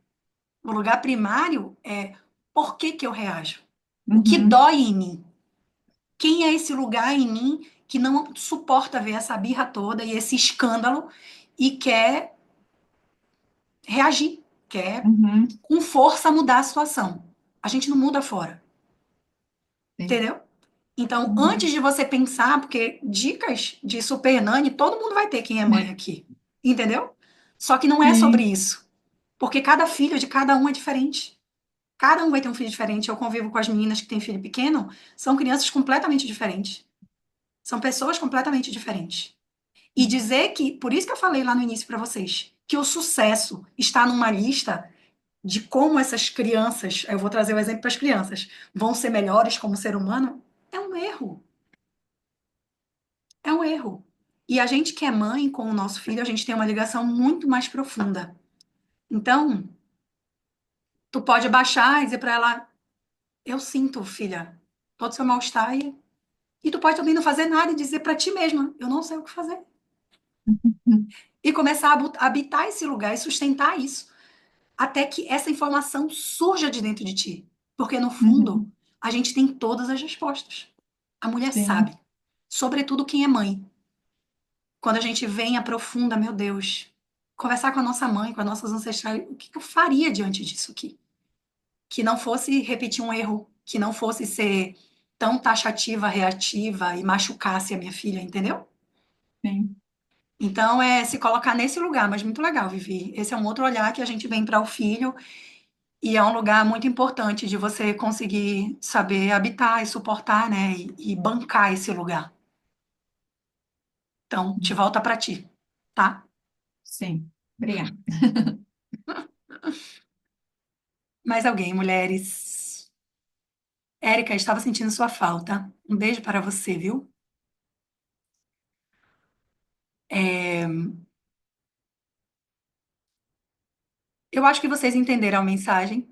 O lugar primário é por que que eu reajo? O que Uhum. dói em mim? Quem é esse lugar em mim que não suporta ver essa birra toda e esse escândalo e quer reagir, quer Uhum. com força mudar a situação? A gente não muda fora, Sim. entendeu? Então, antes Uhum. de você pensar, porque dicas de super nani, todo mundo vai ter quem é mãe aqui, entendeu? Só que não é sobre Sim, isso, porque cada filho de cada um é diferente. Cada um vai ter um filho diferente. Eu convivo com as meninas que têm filho pequeno, são crianças completamente diferentes. São pessoas completamente diferentes. E dizer que, por isso que eu falei lá no início para vocês, que o sucesso está numa lista de como essas crianças, eu vou trazer o exemplo para as crianças, vão ser melhores como ser humano, é um erro. É um erro. E a gente que é mãe com o nosso filho, a gente tem uma ligação muito mais profunda. Então, tu pode baixar e dizer para ela: eu sinto, filha, todo o seu mal-estar. E tu pode também não fazer nada e dizer para ti mesma: eu não sei o que fazer. E começar a habitar esse lugar e sustentar isso, até que essa informação surja de dentro de ti. Porque, no fundo, uhum. a gente tem todas as respostas. A mulher Sim, sabe. Sobretudo quem é mãe. Quando a gente vem aprofunda, meu Deus, conversar com a nossa mãe, com as nossas ancestrais, o que eu faria diante disso aqui? Que não fosse repetir um erro, que não fosse ser tão taxativa, reativa e machucasse a minha filha, entendeu? sim. Então, é se colocar nesse lugar, mas muito legal, Vivi. Esse é um outro olhar que a gente vem para o filho e é um lugar muito importante de você conseguir saber habitar e suportar, né? E bancar esse lugar. Então, te volta para ti, tá? Sim. Obrigada. Mais alguém, mulheres? Érica, estava sentindo sua falta. Um beijo para você, viu? É, eu acho que vocês entenderam a mensagem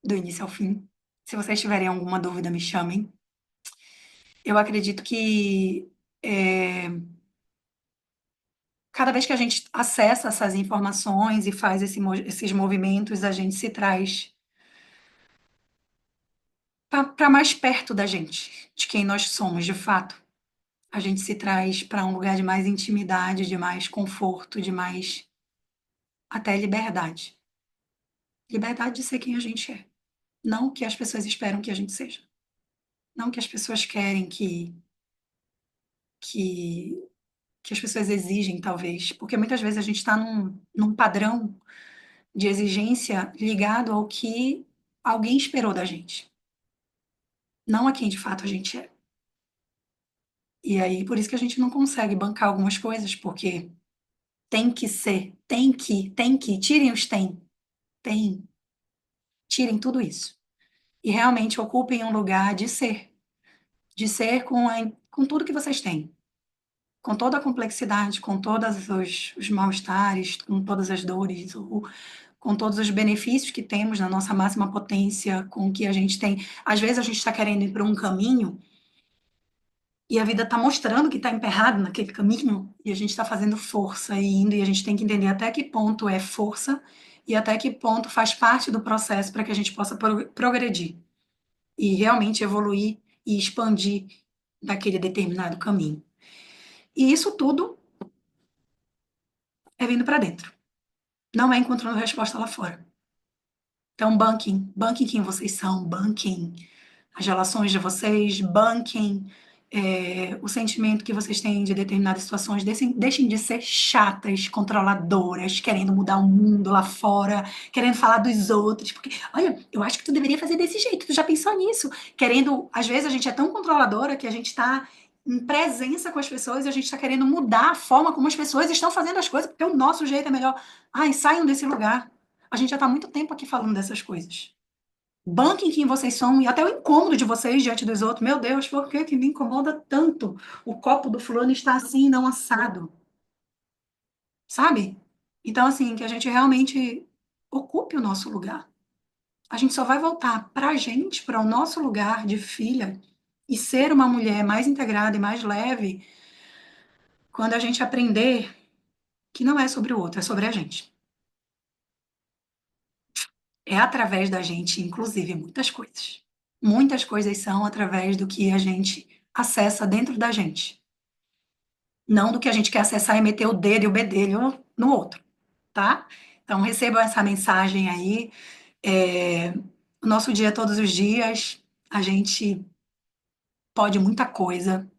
do início ao fim. Se vocês tiverem alguma dúvida, me chamem. Eu acredito que cada vez que a gente acessa essas informações e faz esses movimentos, a gente se traz para mais perto da gente, de quem nós somos de fato. A gente se traz para um lugar de mais intimidade, de mais conforto, de mais até liberdade. Liberdade de ser quem a gente é. não o que as pessoas esperam que a gente seja, não o que as pessoas querem que, que as pessoas exigem, talvez, porque muitas vezes a gente está num padrão de exigência ligado ao que alguém esperou da gente, não a quem de fato a gente é. E aí, por isso que a gente não consegue bancar algumas coisas, porque tem que ser, tem que, tirem os tem, tirem tudo isso. E realmente ocupem um lugar de ser com tudo que vocês têm, com toda a complexidade, com todos os mal-estares, com todas as dores, com todos os benefícios que temos na nossa máxima potência, com o que a gente tem. Às vezes a gente está querendo ir para um caminho e a vida está mostrando que está emperrado naquele caminho e a gente está fazendo força e indo, e a gente tem que entender até que ponto é força e até que ponto faz parte do processo para que a gente possa progredir e realmente evoluir e expandir daquele determinado caminho. E isso tudo é vindo para dentro, não é encontrando resposta lá fora. Então, banquem quem vocês são, banquem as relações de vocês, banquem o sentimento que vocês têm de determinadas situações, deixem de ser chatas, controladoras, querendo mudar o mundo lá fora, querendo falar dos outros, porque, olha, eu acho que tu deveria fazer desse jeito, tu já pensou nisso? Querendo, às vezes a gente é tão controladora que a gente está em presença com as pessoas e a gente está querendo mudar a forma como as pessoas estão fazendo as coisas, porque o nosso jeito é melhor. Ai, saiam desse lugar. A gente já está há muito tempo aqui falando dessas coisas. Banquem quem vocês são e até o incômodo de vocês diante dos outros. Meu Deus, por que que me incomoda tanto? O copo do fulano está assim, não assado, sabe? Então, assim, que a gente realmente ocupe o nosso lugar. A gente só vai voltar para a gente, para o nosso lugar de filha e ser uma mulher mais integrada e mais leve quando a gente aprender que não é sobre o outro, é sobre a gente. É através da gente, inclusive, muitas coisas. Muitas coisas são através do que a gente acessa dentro da gente, não do que a gente quer acessar e meter o dedo e o bedelho no outro, tá? Então, recebam essa mensagem aí. É, o nosso dia, todos os dias, a gente pode muita coisa,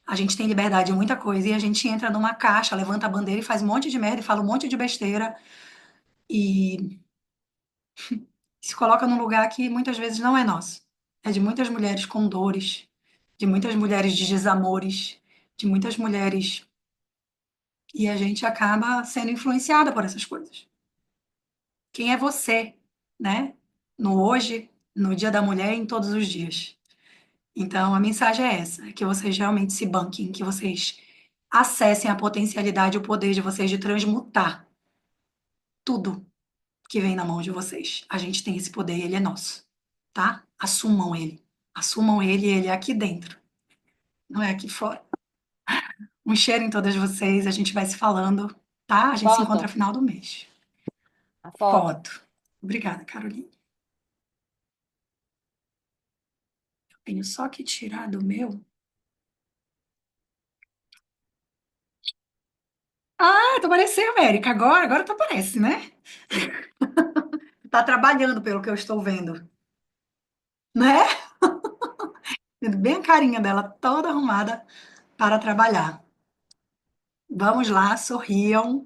a gente tem liberdade de muita coisa, e a gente entra numa caixa, levanta a bandeira e faz um monte de merda e fala um monte de besteira, e se coloca num lugar que muitas vezes não é nosso. É de muitas mulheres com dores, de muitas mulheres de desamores, de muitas mulheres. E a gente acaba sendo influenciada por essas coisas. Quem é você, né? No hoje, no Dia da Mulher, em todos os dias. Então, a mensagem é essa: é que vocês realmente se banquem, que vocês acessem a potencialidade, o poder de vocês de transmutar tudo que vem na mão de vocês. A gente tem esse poder, ele é nosso, tá? Assumam ele. Assumam ele, ele é aqui dentro, não é aqui fora. Um cheiro em todas vocês, a gente vai se falando, tá? A gente se encontra no Foto, final do mês. a foto. Foto. Obrigada, Carolina. Tenho só que tirar do meu. Ah, tu apareceu, América. Agora tu aparece, né? Tá trabalhando, pelo que eu estou vendo, né? Vendo bem a carinha dela toda arrumada para trabalhar. Vamos lá, sorriam.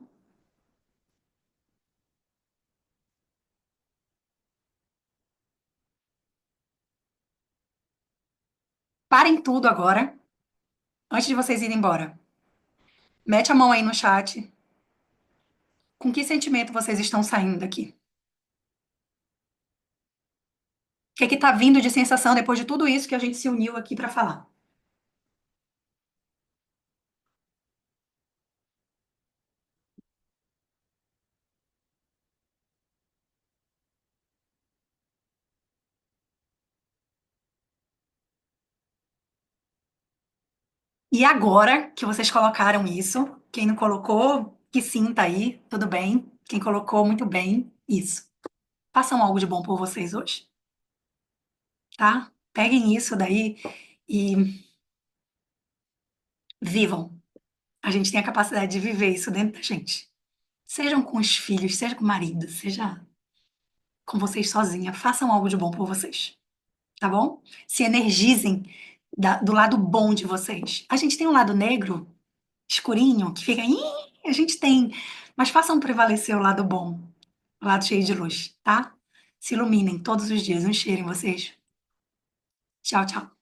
Parem tudo agora, antes de vocês irem embora. Mete a mão aí no chat. Com que sentimento vocês estão saindo daqui? O que é que tá vindo de sensação depois de tudo isso que a gente se uniu aqui para falar? E agora que vocês colocaram isso, quem não colocou, que sinta aí, tudo bem. Quem colocou, muito bem, isso. Façam algo de bom por vocês hoje, tá? Peguem isso daí e vivam. A gente tem a capacidade de viver isso dentro da gente. Sejam com os filhos, seja com o marido, seja com vocês sozinha. Façam algo de bom por vocês, tá bom? Se energizem do lado bom de vocês. A gente tem um lado negro, escurinho, que fica. "Ih", a gente tem. Mas façam prevalecer o lado bom, o lado cheio de luz, tá? Se iluminem todos os dias. Um cheiro em vocês. Tchau, tchau.